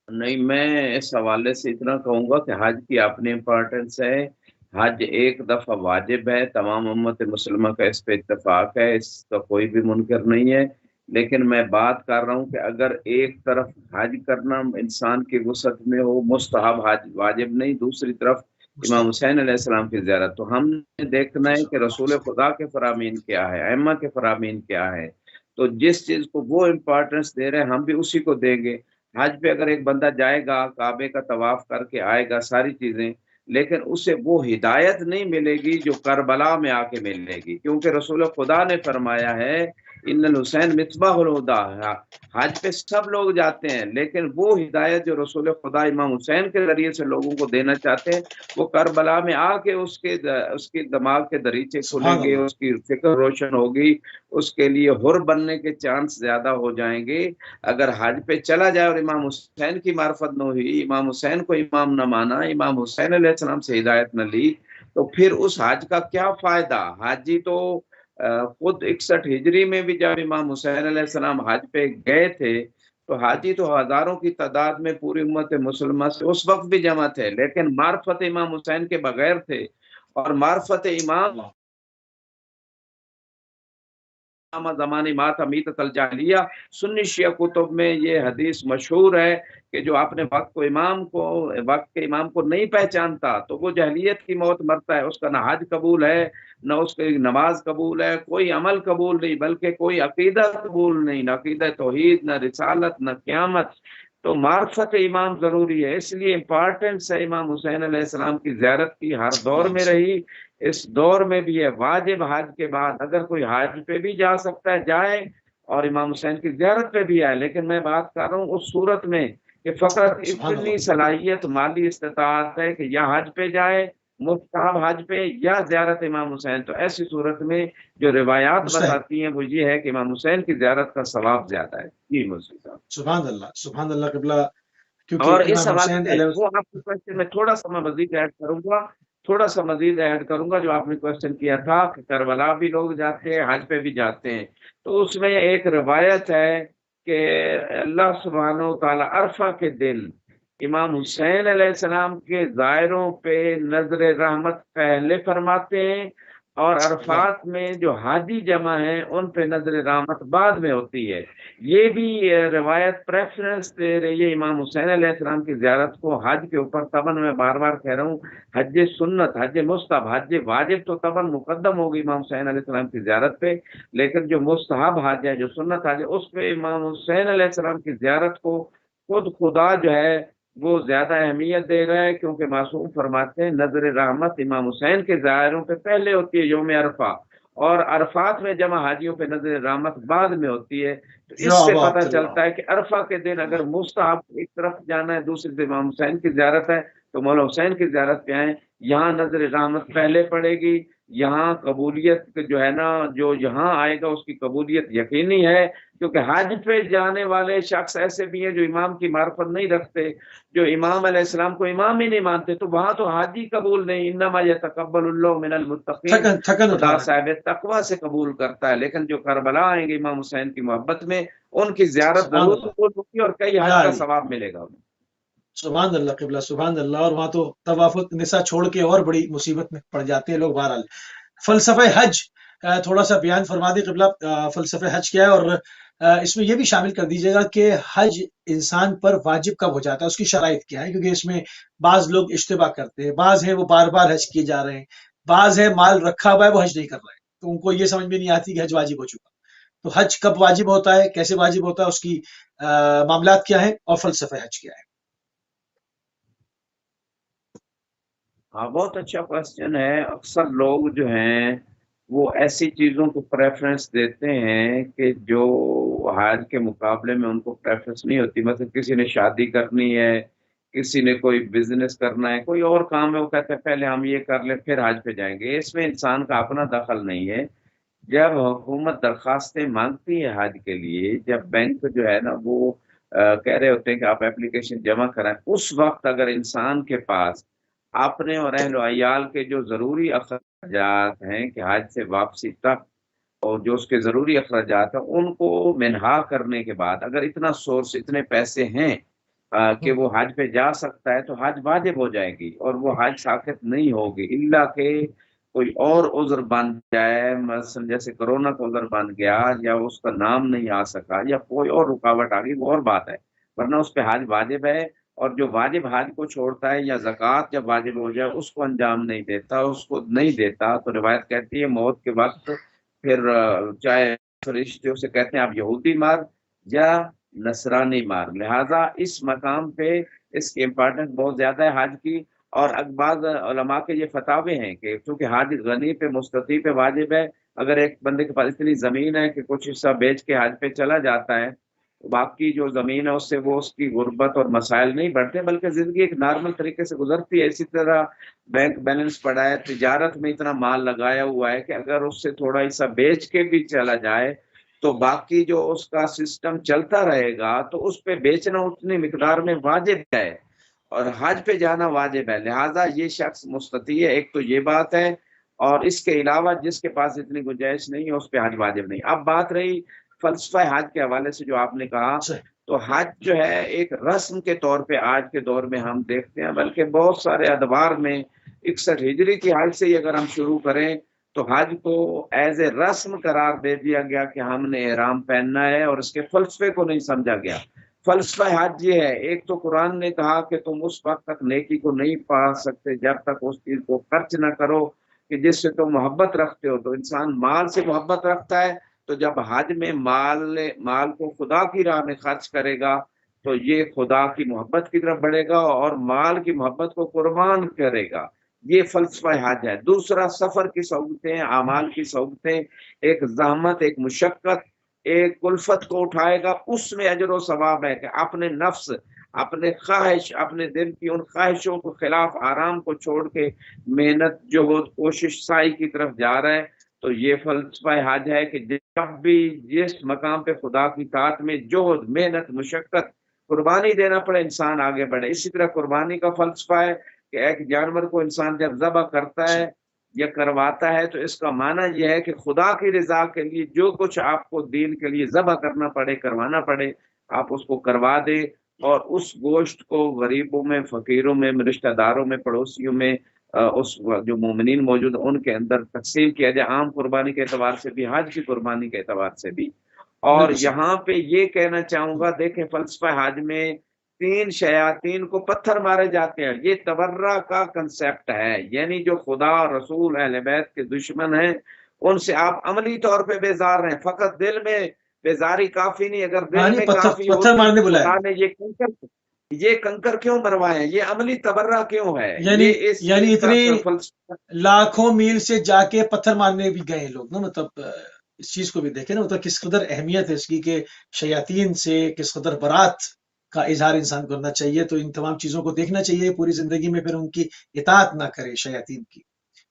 نہیں، میں اس حوالے سے اتنا کہوں گا کہ حج کی اپنی امپورٹنس ہے. حج ایک دفعہ واجب ہے، تمام امت مسلمہ کا اس پہ اتفاق ہے، اس کا کوئی بھی منکر نہیں ہے. لیکن میں بات کر رہا ہوں کہ اگر ایک طرف حج کرنا انسان کی وسعت میں ہو، مستحب حج واجب نہیں، دوسری طرف امام مستحب. حسین علیہ السلام کی زیارت، تو ہم نے دیکھنا ہے کہ رسول خدا کے فرامین کیا ہے، ائمہ کے فرامین کیا ہے. تو جس چیز کو وہ امپورٹنس دے رہے ہیں ہم بھی اسی کو دیں گے. حج پہ اگر ایک بندہ جائے گا، کعبے کا طواف کر کے آئے گا، ساری چیزیں، لیکن اسے وہ ہدایت نہیں ملے گی جو کربلا میں آ کے ملے گی، کیونکہ رسول خدا نے فرمایا ہے ان الحسین مصباح الہدیٰ. حج پہ سب لوگ جاتے ہیں، لیکن وہ ہدایت جو رسول خدا امام حسین کے ذریعے سے لوگوں کو دینا چاہتے ہیں، وہ کربلا میں آ کے اس کے دماغ کے دریچے کھلیں سبحان گے، اللہ. اس کی فکر روشن ہوگی، اس کے لیے حر بننے کے چانس زیادہ ہو جائیں گے. اگر حج پہ چلا جائے اور امام حسین کی معرفت نہ ہوئی، امام حسین کو امام نہ مانا، امام حسین علیہ السلام سے ہدایت نہ لی، تو پھر اس حج کا کیا فائدہ؟ حاجی تو خود 61 ہجری میں بھی جب امام حسین علیہ السلام حج پہ گئے تھے تو حاجی تو ہزاروں کی تعداد میں پوری امت مسلمہ سے اس وقت بھی جمع تھے، لیکن معرفت امام حسین کے بغیر تھے. اور معرفت امام اللہ. زمانی مات امیتت الجاہلیہ، سنی شیعہ کتب میں یہ حدیث مشہور ہے کہ جو اپنے وقت کے امام کو نہیں پہچانتا تو وہ جاہلیت کی موت مرتا ہے. اس کا نہ حج قبول ہے، نہ اس کی نماز قبول ہے، کوئی عمل قبول نہیں، بلکہ کوئی عقیدہ قبول نہیں، نہ عقیدہ توحید، نہ رسالت، نہ قیامت. تو معرفت امام ضروری ہے، اس لیے امپارٹنس ہے امام حسین علیہ السلام کی زیارت کی، ہر دور میں رہی، اس دور میں بھی ہے. واجب حج کے بعد اگر کوئی حج پہ بھی جا سکتا ہے جائے، اور امام حسین کی زیارت پہ بھی آئے. لیکن میں بات کر رہا ہوں اس صورت میں کہ فقط سبحان اتنی اللہ. صلاحیت مالی استطاعت ہے کہ یا حج پہ جائے، مستحب حج پہ، یا زیارت امام حسین. تو ایسی صورت میں جو روایات مستحب. بتاتی ہیں وہ یہ ہے کہ امام حسین کی زیارت کا ثواب زیادہ ہے. جی مفتی صاحب. سبحان اللہ. سبحان اللہ قبلہ. اور کیونکہ اس امام حوالے حسین سے علیہ. وہ آپ کے کوشچن میں تھوڑا سا میں مزید ایڈ کروں گا، جو آپ نے کوشچن کیا تھا کہ کربلا بھی لوگ جاتے ہیں، حج پہ بھی جاتے ہیں. تو اس میں ایک روایت ہے کہ اللہ سبحانہ و تعالی عرفہ کے دن امام حسین علیہ السلام کے زائروں پہ نظر رحمت پہلے فرماتے ہیں، اور اللہ. عرفات میں جو حاجی جمع ہیں ان پہ نظر رحمت بعد میں ہوتی ہے. یہ بھی روایت پریفرنس دے رہی ہے امام حسین علیہ السلام کی زیارت کو حج کے اوپر. طبعاً میں بار بار کہہ رہا ہوں، حج سنت، حج مستحب، حج واجب تو طبعاً مقدم ہوگی امام حسین علیہ السلام کی زیارت پہ، لیکن جو مستحب حج ہے، جو سنت حج ہے، اس پہ امام حسین علیہ السلام کی زیارت کو خود خدا جو ہے وہ زیادہ اہمیت دے رہا ہے، کیونکہ معصوم فرماتے ہیں نظر رحمت امام حسین کے زائروں پہ پہلے ہوتی ہے یوم عرفہ، اور عرفات میں جمع حاجیوں پہ نظر رحمت بعد میں ہوتی ہے. تو یا اس سے بات پتہ اللہ. چلتا ہے کہ عرفہ کے دن اگر مستحب ایک طرف جانا ہے، دوسری طرف امام حسین کی زیارت ہے، تو مولا حسین کی زیارت پہ آئیں. یہاں نظر رحمت پہلے پڑے گی، یہاں قبولیت جو ہے نا، جو یہاں آئے گا اس کی قبولیت یقینی ہے. کیونکہ حج پہ جانے والے شخص ایسے بھی ہیں جو امام کی معرفت نہیں رکھتے، جو امام علیہ السلام کو امام ہی نہیں مانتے، تو وہاں تو حاجی قبول نہیں. انما یتقبل اللہ من المتقین، تھکن اٹھا خدا رہے ہیں. صاحب تقوی سے قبول کرتا ہے. لیکن جو کربلا آئیں گے امام حسین کی محبت میں، ان کی زیارت سبحان ضرور اللہ. قبول ہوگی اور کئی یا حج کا علی. ثواب ملے گا انہیں. سبحان اللہ قبلہ. سبحان اللہ. اور وہاں تو طواف النساء چھوڑ کے اور بڑی مصیبت میں پڑ جاتے ہیں لوگ. بہرحال فلسفہ حج تھوڑا سا بیان فرما دی قبلہ. فلسفہ حج کیا ہے؟ اور اس میں یہ بھی شامل کر دیجیے گا کہ حج انسان پر واجب کب ہو جاتا ہے، اس کی شرائط کیا ہے؟ کیونکہ اس میں بعض لوگ اشتباہ کرتے ہیں، بعض ہیں وہ بار بار حج کیے جا رہے ہیں، بعض ہے مال رکھا ہوا ہے وہ حج نہیں کر رہے ہیں، تو ان کو یہ سمجھ میں نہیں آتی کہ حج واجب ہو چکا. تو حج کب واجب ہوتا ہے، کیسے واجب ہوتا ہے، اس کی معاملات کیا ہیں، اور فلسفہ حج کیا ہے؟ ہاں، بہت اچھا کوشچن ہے. اکثر لوگ جو ہیں وہ ایسی چیزوں کو پریفرنس دیتے ہیں کہ جو حج کے مقابلے میں ان کو پریفرنس نہیں ہوتی. مثلا کسی نے شادی کرنی ہے، کسی نے کوئی بزنس کرنا ہے، کوئی اور کام ہے، وہ کہتے ہیں پہلے ہم یہ کر لیں پھر حج پہ جائیں گے. اس میں انسان کا اپنا دخل نہیں ہے. جب حکومت درخواستیں مانگتی ہے حج کے لیے، جب بینک جو ہے نا وہ کہہ رہے ہوتے ہیں کہ آپ اپلیکیشن جمع کرائیں، اس وقت اگر انسان کے پاس اپنے اور اہل و عیال کے جو ضروری اخراجات ہیں کہ حج سے واپسی تک، اور جو اس کے ضروری اخراجات ہیں ان کو منہا کرنے کے بعد اگر اتنا سورس، اتنے پیسے ہیں کہ وہ حج پہ جا سکتا ہے، تو حج واجب ہو جائے گی اور وہ حج ساقط نہیں ہوگی، الا کہ کوئی اور عذر بن جائے، مثلا جیسے کرونا کا عذر بن گیا، یا اس کا نام نہیں آ سکا، یا کوئی اور رکاوٹ آ گئی، وہ اور بات ہے. ورنہ اس پہ حج واجب ہے. اور جو واجب حج کو چھوڑتا ہے، یا زکوٰۃ جب واجب ہو جائے اس کو انجام نہیں دیتا، اس کو نہیں دیتا، تو روایت کہتی ہے موت کے وقت پھر چاہے فرشتے اسے کہتے ہیں آپ یہودی مار یا نصرانی مار. لہذا اس مقام پہ اس کی امپورٹنس بہت زیادہ ہے حج کی. اور بعض علماء کے یہ فتاوے ہیں کہ چونکہ حج غنی پہ مستطیع پہ واجب ہے، اگر ایک بندے کے پاس اتنی زمین ہے کہ کچھ حصہ بیچ کے حج پہ چلا جاتا ہے، تو باقی جو زمین ہے اس سے وہ اس کی غربت اور مسائل نہیں بڑھتے، بلکہ زندگی ایک نارمل طریقے سے گزرتی ہے. اسی طرح بینک بیلنس پڑا ہے، تجارت میں اتنا مال لگایا ہوا ہے کہ اگر اس سے تھوڑا حصہ بیچ کے بھی چلا جائے تو باقی جو اس کا سسٹم چلتا رہے گا، تو اس پہ بیچنا اتنی مقدار میں واجب ہے اور حج پہ جانا واجب ہے. لہٰذا یہ شخص مستطیع ہے، ایک تو یہ بات ہے. اور اس کے علاوہ جس کے پاس اتنی گنجائش نہیں ہے اس پہ حج واجب نہیں. اب بات رہی فلسفہ حج کے حوالے سے جو آپ نے کہا، تو حج جو ہے ایک رسم کے طور پہ آج کے دور میں ہم دیکھتے ہیں، بلکہ بہت سارے ادوار میں 61 ہجری کی حج سے ہی اگر ہم شروع کریں تو حج کو ایز اے رسم قرار دے دیا گیا کہ ہم نے احرام پہننا ہے، اور اس کے فلسفے کو نہیں سمجھا گیا. فلسفہ حج یہ ہے، ایک تو قرآن نے کہا کہ تم اس وقت تک نیکی کو نہیں پا سکتے جب تک اس چیز کو خرچ نہ کرو کہ جس سے تم محبت رکھتے ہو. تو انسان مال سے محبت رکھتا ہے، تو جب حج میں مال کو خدا کی راہ میں خرچ کرے گا تو یہ خدا کی محبت کی طرف بڑھے گا اور مال کی محبت کو قربان کرے گا. یہ فلسفہ حج ہے. دوسرا سفر کی سہولتیں، اعمال کی سہولتیں، ایک زحمت، ایک مشقت، ایک کلفت کو اٹھائے گا، اس میں اجر و ثواب ہے کہ اپنے نفس، اپنے خواہش، اپنے دل کی ان خواہشوں کو خلاف آرام کو چھوڑ کے محنت، جہد، کوشش، سعی کی طرف جا رہا ہے. تو یہ فلسفہ حج ہے کہ جب بھی جس مقام پہ خدا کی طاعت میں جہد، محنت، مشقت، قربانی دینا پڑے، انسان آگے بڑھے. اسی طرح قربانی کا فلسفہ ہے کہ ایک جانور کو انسان جب ذبح کرتا ہے یا کرواتا ہے تو اس کا معنی یہ ہے کہ خدا کی رضا کے لیے جو کچھ آپ کو دین کے لیے ذبح کرنا پڑے، کروانا پڑے، آپ اس کو کروا دیں، اور اس گوشت کو غریبوں میں، فقیروں میں، رشتہ داروں میں، پڑوسیوں میں، اس جو مومنین موجود ہیں ان کے اندر تقسیم کیا جائے، عام قربانی کے اعتبار سے بھی، حج کی قربانی کے اعتبار سے بھی. اور یہاں پہ یہ کہنا چاہوں گا، دیکھیں فلسفہ حج میں 3 شیاطین کو پتھر مارے جاتے ہیں. یہ تبرہ کا کنسیپٹ ہے، یعنی جو خدا، رسول، اہل بیت کے دشمن ہیں ان سے آپ عملی طور پہ بیزار ہیں. فقط دل میں بیزاری کافی نہیں، اگر دل میں کافی پتھر ہوتی مارنے تو بلایا، خدا نے یہ کنکر کیوں مروائے، یہ عملی تبرہ کیوں ہے. یعنی یہ اس یعنی چیز کا اتنی فلسفہ. لاکھوں میل سے جا کے پتھر مارنے بھی گئے لوگ نا. مطلب اس چیز کو بھی دیکھیں نا، مطلب کس قدر اہمیت ہے اس کی کہ شیاطین سے کس قدر برات کا اظہار انسان کرنا چاہیے. تو ان تمام چیزوں کو دیکھنا چاہیے پوری زندگی میں، پھر ان کی اطاعت نہ کرے شیاطین کی.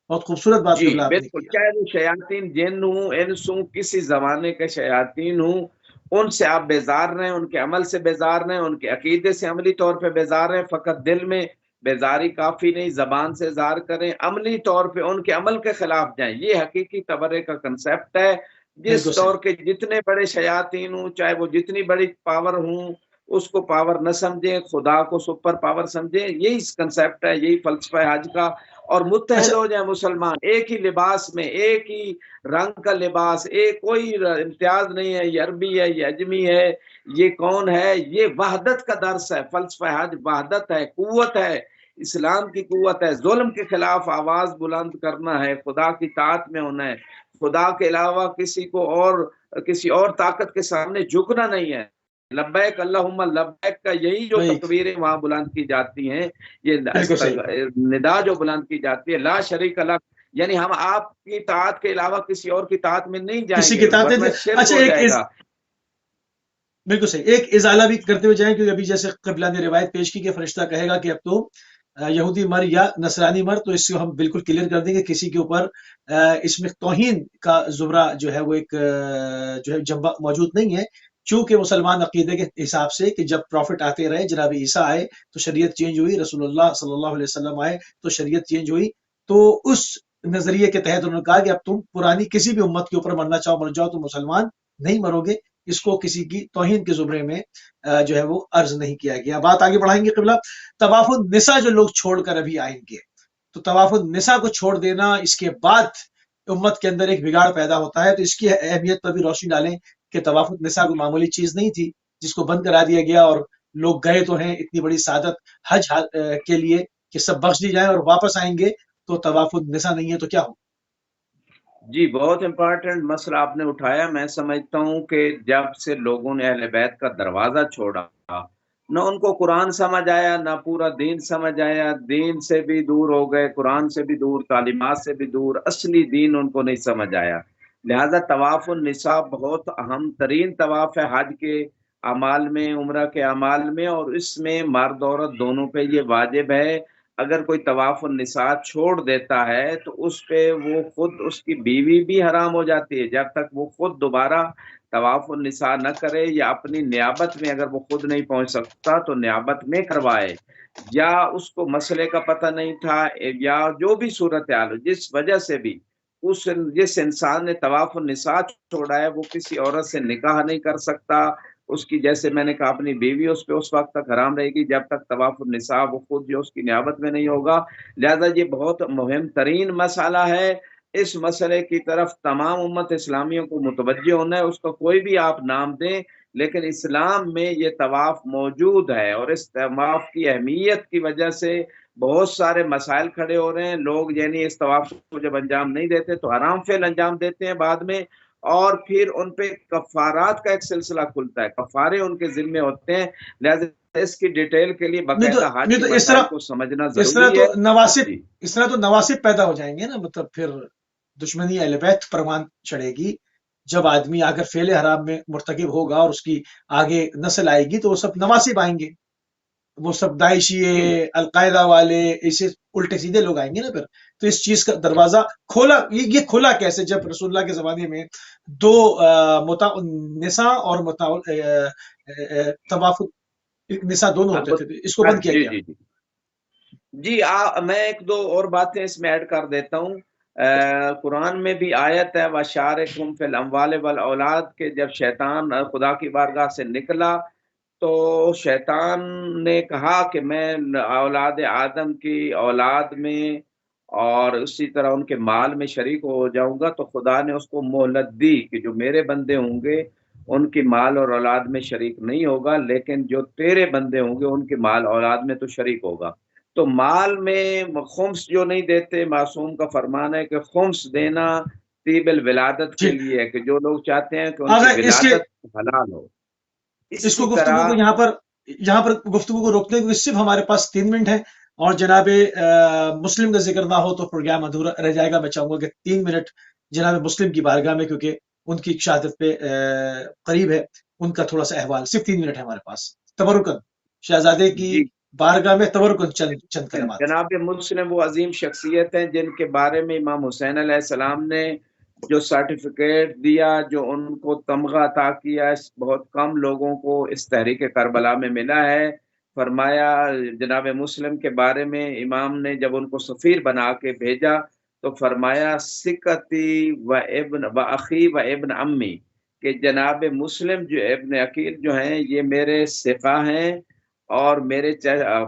بہت خوبصورت بات جی قبل آپ نے بالکل، کیا. چاہے وہ شیاطین جن ہوں، انس ہوں، کسی زمانے کے شیاطین ہوں، ان سے آپ بیزار رہیں، ان کے عمل سے بیزار رہیں، ان کے عقیدے سے عملی طور پہ بیزار رہیں. فقط دل میں بیزاری کافی نہیں، زبان سے اظہار کریں، عملی طور پہ ان کے عمل کے خلاف جائیں. یہ حقیقی تبرے کا کنسیپٹ ہے. بالکل جس صحیح. دور کے جتنے بڑے شیاطین ہوں، چاہے وہ جتنی بڑی پاور ہوں، اس کو پاور نہ سمجھیں، خدا کو سپر پاور سمجھیں. یہی کنسیپٹ ہے، یہی فلسفہ حج کا. اور متحد اچھا، ہو جائیں مسلمان، ایک ہی لباس میں، ایک ہی رنگ کا لباس، ایک کوئی امتیاز نہیں ہے، یہ عربی ہے، یہ اجمی ہے، یہ کون ہے. یہ وحدت کا درس ہے. فلسفہ حج وحدت ہے، قوت ہے، اسلام کی قوت ہے. ظلم کے خلاف آواز بلند کرنا ہے، خدا کی طاعت میں ہونا ہے، خدا کے علاوہ کسی اور طاقت کے سامنے جھکنا نہیں ہے. لبیک اللہم لبیک کا یہی جو صحیح، تکبیریں وہاں بلند کی جاتی ہیں، یہ بالکل صحیح. ندا جو بلند کی جاتی ہے، لا شریک الگ، یعنی ہم آپ کی اطاعت کے علاوہ کسی اور کی اطاعت میں نہیں جائیں کسی گے کی اطاعت ورنہ نہیں۔ شرک اچھا ہو ایک جائے گا۔ بالکل صحیح، ایک ازالہ بھی کرتے ہوئے جائیں، کیونکہ ابھی جیسے قبلہ نے روایت پیش کی کہ فرشتہ کہے گا کہ اب تو یہودی مر یا نصرانی مر، تو اس کو ہم بالکل کلیئر کر دیں گے، کسی کے اوپر اس میں توہین کا زمرہ جو ہے وہ ایک جو ہے جنبہ موجود نہیں ہے، چونکہ مسلمان عقیدے کے حساب سے کہ جب پروفٹ آتے رہے، جناب عیسیٰ آئے تو شریعت چینج ہوئی، رسول اللہ صلی اللہ علیہ وسلم آئے تو شریعت چینج ہوئی، تو اس نظریے کے تحت انہوں نے کہا کہ اب تم پرانی کسی بھی امت کے اوپر مرنا چاہو مر جاؤ، تو مسلمان نہیں مرو گے، اس کو کسی کی توہین کے زمرے میں جو ہے وہ عرض نہیں کیا گیا۔ بات آگے بڑھائیں گے قبلہ، طواف النساء جو لوگ چھوڑ کر ابھی آئیں گے، تو طواف النساء کو چھوڑ دینا، اس کے بعد امت کے اندر ایک بگاڑ پیدا ہوتا ہے، تو اس کی اہمیت پر بھی روشنی ڈالیں کہ طواف النساء کوئی معمولی چیز نہیں تھی جس کو بند کرا دیا گیا، اور لوگ گئے تو ہیں اتنی بڑی سعادت حج کے لیے کہ سب بخش دی جائیں اور واپس آئیں گے، تو طواف النساء نہیں ہے تو کیا ہو؟ جی بہت امپارٹنٹ مسئلہ آپ نے اٹھایا۔ میں سمجھتا ہوں کہ جب سے لوگوں نے اہل بیت کا دروازہ چھوڑا، نہ ان کو قرآن سمجھ آیا، نہ پورا دین سمجھ آیا، دین سے بھی دور ہو گئے، قرآن سے بھی دور، تعلیمات سے بھی دور، اصلی دین ان کو نہیں سمجھ آیا۔ لہذا طواف النساء بہت اہم ترین طواف ہے حج کے اعمال میں، عمرہ کے اعمال میں، اور اس میں مرد عورت دونوں پہ یہ واجب ہے۔ اگر کوئی طواف النساء چھوڑ دیتا ہے تو اس پہ وہ خود، اس کی بیوی بھی حرام ہو جاتی ہے، جب تک وہ خود دوبارہ طواف النساء نہ کرے، یا اپنی نیابت میں اگر وہ خود نہیں پہنچ سکتا تو نیابت میں کروائے، یا اس کو مسئلے کا پتہ نہیں تھا، یا جو بھی صورتحال ہو، جس وجہ سے بھی جس انسان نے طواف النساء چھوڑا ہے وہ کسی عورت سے نکاح نہیں کر سکتا، اس کی، جیسے میں نے کہا، اپنی بیوی اس پہ اس وقت تک حرام رہے گی جب تک طواف النساء وہ خود جو اس کی نیابت میں نہیں ہوگا۔ لہذا یہ بہت مہم ترین مسئلہ ہے، اس مسئلے کی طرف تمام امت اسلامیوں کو متوجہ ہونا ہے۔ اس کا کوئی بھی آپ نام دیں، لیکن اسلام میں یہ طواف موجود ہے، اور اس طواف کی اہمیت کی وجہ سے بہت سارے مسائل کھڑے ہو رہے ہیں۔ لوگ یعنی اس طواف کو جب انجام نہیں دیتے تو حرام فعل انجام دیتے ہیں بعد میں، اور پھر ان پہ کفارات کا ایک سلسلہ کھلتا ہے، کفارے ان کے ذمے ہوتے ہیں۔ لہذا اس کی ڈیٹیل کے لیے نہیں تو باقاعدہ حج نہیں کے تو مسائل کو سمجھنا اس طرح ضروری تو ہے۔ نواسب جی اس طرح تو نواسب پیدا ہو جائیں گے نا، مطلب پھر دشمنی اہل بیت پروان چڑھے گی، جب آدمی اگر فعل حرام میں مرتکب ہوگا اور اس کی آگے نسل آئے گی تو وہ سب نواسب آئیں گے، وہ سب داعشی، جی القاعدہ والے، ایسے الٹے سیدھے لوگ آئیں گے نا پھر، تو اس چیز کا دروازہ کھولا، یہ کھولا کیسے جب رسول اللہ کے زمانے میں دو متاع النساء اور طواف النساء دونوں ہوتے تھے، تو اس کو بند کیا جی گیا؟ جی جی جی میں ایک دو اور باتیں اس میں ایڈ کر دیتا ہوں۔ قرآن میں بھی آیت ہے وَشَارِكْهُمْ فِي الْأَمْوَالِ وَالْأَوْلَادِ، کہ جب شیطان خدا کی بارگاہ سے نکلا تو شیطان نے کہا کہ میں اولاد آدم کی اولاد میں اور اسی طرح ان کے مال میں شریک ہو جاؤں گا، تو خدا نے اس کو مہلت دی کہ جو میرے بندے ہوں گے ان کی مال اور اولاد میں شریک نہیں ہوگا، لیکن جو تیرے بندے ہوں گے ان کے مال اولاد میں تو شریک ہوگا۔ تو مال میں خمس جو نہیں دیتے، معصوم کا فرمان ہے کہ خمس دینا طیب الولادت کے جی، لیے ہے، کہ جو لوگ چاہتے ہیں کہ ان کی اگر ولادت حلال ہو۔ اس کو اسی گفتگو طرح کو یہاں پر گفتگو کو روکنے کو صرف ہمارے پاس 3 منٹ ہے، اور جناب مسلم کا ذکر نہ ہو تو پروگرام ادھورا رہ جائے گا۔ میں چاہوں گا کہ 3 منٹ جناب مسلم کی بارگاہ میں، کیونکہ ان کی شہادت پہ قریب ہے، ان کا تھوڑا سا احوال، صرف 3 منٹ ہے ہمارے پاس، تبرکن شہزادے کی جی بارگاہ میں تبرکن چند کلمات۔ جناب مسلم وہ عظیم شخصیت ہیں جن کے بارے میں امام حسین علیہ السلام نے جو سرٹیفکیٹ دیا، جو ان کو تمغہ عطا کیا، بہت کم لوگوں کو اس تحریک کربلا میں ملا ہے۔ فرمایا جناب مسلم کے بارے میں، امام نے جب ان کو سفیر بنا کے بھیجا تو فرمایا سکتی و ابن و اخی و ابن امی، کہ جناب مسلم جو ابن عقیل جو ہیں یہ میرے ثقہ ہیں اور میرے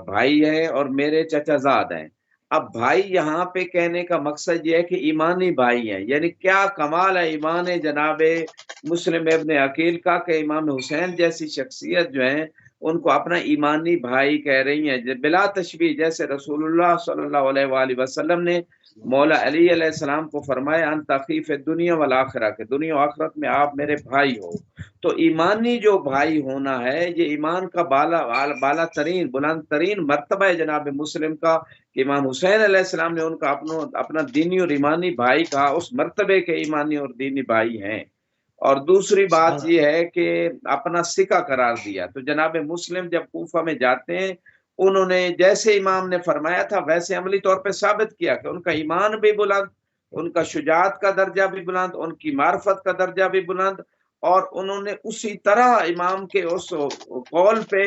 بھائی ہیں اور میرے چچا زاد ہیں۔ اب بھائی یہاں پہ کہنے کا مقصد یہ ہے کہ ایمانی بھائی ہیں، یعنی کیا کمال ہے ایمان جناب مسلم ابن عقیل کا، کہ امام حسین جیسی شخصیت جو ہیں ان کو اپنا ایمانی بھائی کہہ رہی ہیں بلا تشبیہ، جیسے رسول اللہ صلی اللہ علیہ وآلہ وسلم نے مولا علی علیہ السلام کو فرمایا انت اخی فی الدنیا والآخرہ، کہ دنیا و آخرت میں آپ میرے بھائی ہو۔ تو ایمانی جو بھائی ہونا ہے، یہ ایمان کا بالا ترین بلند ترین مرتبہ ہے جناب مسلم کا، کہ امام حسین علیہ السلام نے ان کا اپنا دینی اور ایمانی بھائی کہا، اس مرتبے کے ایمانی اور دینی بھائی ہیں۔ اور دوسری بات یہ ہے کہ اپنا سکہ قرار دیا۔ تو جناب مسلم جب کوفہ میں جاتے ہیں، انہوں نے جیسے امام نے فرمایا تھا ویسے عملی طور پہ ثابت کیا کہ ان کا ایمان بھی بلند، ان کا شجاعت کا درجہ بھی بلند، ان کی معرفت کا درجہ بھی بلند، اور انہوں نے اسی طرح امام کے اس قول پہ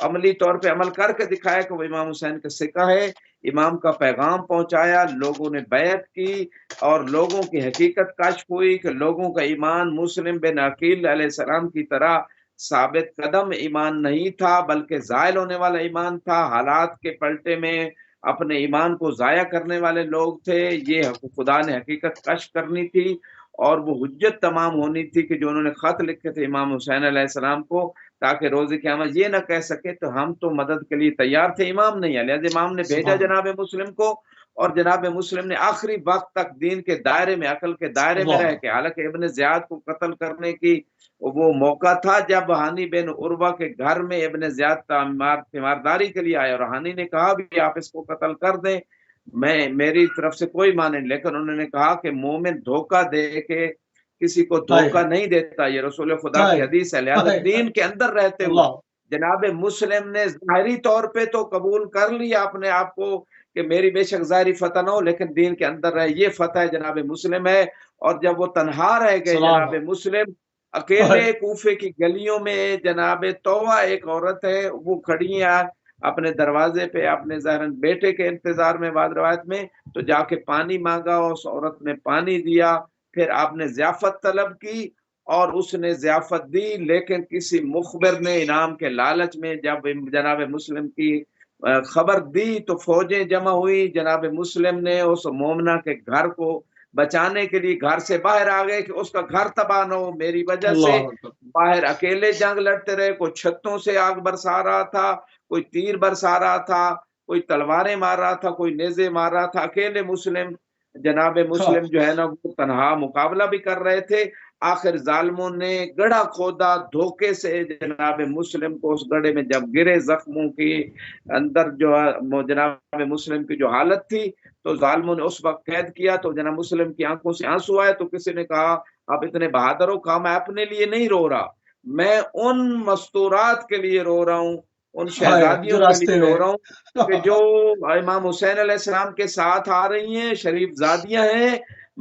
عملی طور پہ عمل کر کے دکھایا کہ وہ امام حسین کا سکہ ہے، امام کا پیغام پہنچایا، لوگوں نے بیعت کی، اور لوگوں کی حقیقت کشف ہوئی کہ لوگوں کا ایمان مسلم بن عقیل علیہ السلام کی طرح ثابت قدم ایمان نہیں تھا، بلکہ زائل ہونے والا ایمان تھا، حالات کے پلٹے میں اپنے ایمان کو ضائع کرنے والے لوگ تھے۔ یہ خدا نے حقیقت کشف کرنی تھی، اور وہ حجت تمام ہونی تھی کہ جو انہوں نے خط لکھے تھے امام حسین علیہ السلام کو، تاکہ روز قیامت یہ نہ کہہ سکے تو ہم تو مدد کے لیے تیار تھے، امام نہیں ہے، لہذا امام نے بھیجا جناب مسلم کو، اور جناب مسلم نے آخری وقت تک دین کے دائرے میں، عقل کے دائرے میں رہ کے، حالانکہ ابن زیاد کو قتل کرنے کی وہ موقع تھا جب ہانی بن عروہ کے گھر میں ابن زیاد تیمارداری کے لیے آئے، اور ہانی نے کہا بھی آپ اس کو قتل کر دیں، میری طرف سے کوئی معنی نہیں، لیکن انہوں نے کہا کہ مومن دھوکہ دے کے کسی کو دھوکہ نہیں دیتا، یہ رسول خدا کی حدیث ہے، لہذا دین کے اندر رہتے ہوئے جناب مسلم نے ظاہری طور پہ تو قبول کر لیا اپنے آپ کو کہ میری بے شک ظاہری فتح نہ ہو، لیکن دین کے اندر رہے، یہ فتح جناب مسلم ہے۔ اور جب وہ تنہا رہ گئے جناب مسلم اکیلے کوفے کی گلیوں میں، جناب توہ ایک عورت ہے وہ کھڑی ہے اپنے دروازے پہ اپنے ظاہراً بیٹے کے انتظار میں، بعد روایت میں تو جا کے پانی مانگا، اس عورت نے پانی دیا، پھر آپ نے ضیافت طلب کی اور اس نے ضیافت دی، لیکن کسی مخبر نے انعام کے لالچ میں جب جناب مسلم کی خبر دی تو فوجیں جمع ہوئی، جناب مسلم نے اس مومنہ کے گھر کو بچانے کے لیے گھر سے باہر آ گئے کہ اس کا گھر تباہ نہ ہو میری وجہ سے، باہر اکیلے جنگ لڑتے رہے، کوئی چھتوں سے آگ برسا رہا تھا، کوئی تیر برسا رہا تھا، کوئی تلواریں مار رہا تھا، کوئی نیزے مار رہا تھا، اکیلے مسلم جناب مسلم جو ہے نا وہ تنہا مقابلہ بھی کر رہے تھے۔ آخر ظالموں نے گڑھا کھودا دھوکے سے، جناب مسلم کو اس گڑھے میں جب گرے زخموں کی اندر جو جناب مسلم کی جو حالت تھی تو ظالموں نے اس وقت قید کیا، تو جناب مسلم کی آنکھوں سے آنسو آئے، تو کسی نے کہا آپ اتنے بہادر ہو، کہا میں اپنے لیے نہیں رو رہا، میں ان مستورات کے لیے رو رہا ہوں، ان شہزادیوں کے لیے رو رہا ہوں کہ جو امام حسین علیہ السلام کے ساتھ آ رہی ہیں، شریف زادیاں ہیں،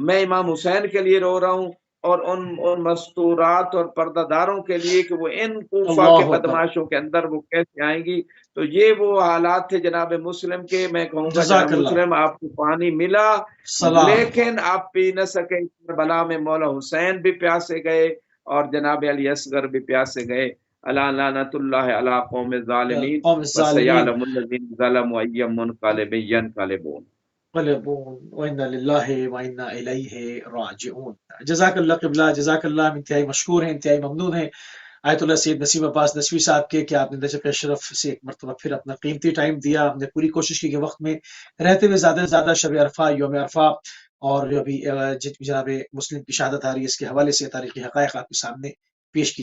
میں امام حسین کے لیے رو رہا ہوں، اور ان مستورات اور پردہ داروں کے لیے کہ وہ ان کوفہ کے بدماشوں کے اندر وہ کیسے آئیں گی۔ تو یہ وہ حالات تھے جناب مسلم کے۔ میں کہوں گا جناب مسلم آپ کو پانی ملا لیکن آپ پی نہ سکے، کربلا میں مولا حسین بھی پیاسے گئے اور جناب علی اصغر بھی پیاسے گئے۔ الا لعنت اللہ علی قوم الظالمین وسیعلم الذین ظلموا ای منقلب ینقلبون۔ وَإِنَّا لِلَّهِ وَإِنَّا إِلَيْهِ راجعون۔ جزاک اللہ قبلہ، جزاک اللہ، انتہائی مشکور ہیں، انتہائی ممنون ہیں آیت اللہ سید نسیم عباس نسوی صاحب کے کہ آپ نے نجف اشرف سے ایک مرتبہ پھر اپنا قیمتی ٹائم دیا۔ ہم نے پوری کوشش کی کہ وقت میں رہتے ہوئے زیادہ سے زیادہ شب عرفہ، یوم عرفہ اور جو ابھی جناب مسلم کی شہادت آ رہی ہے اس کے حوالے سے تاریخی حقائق آپ کے سامنے پیش کی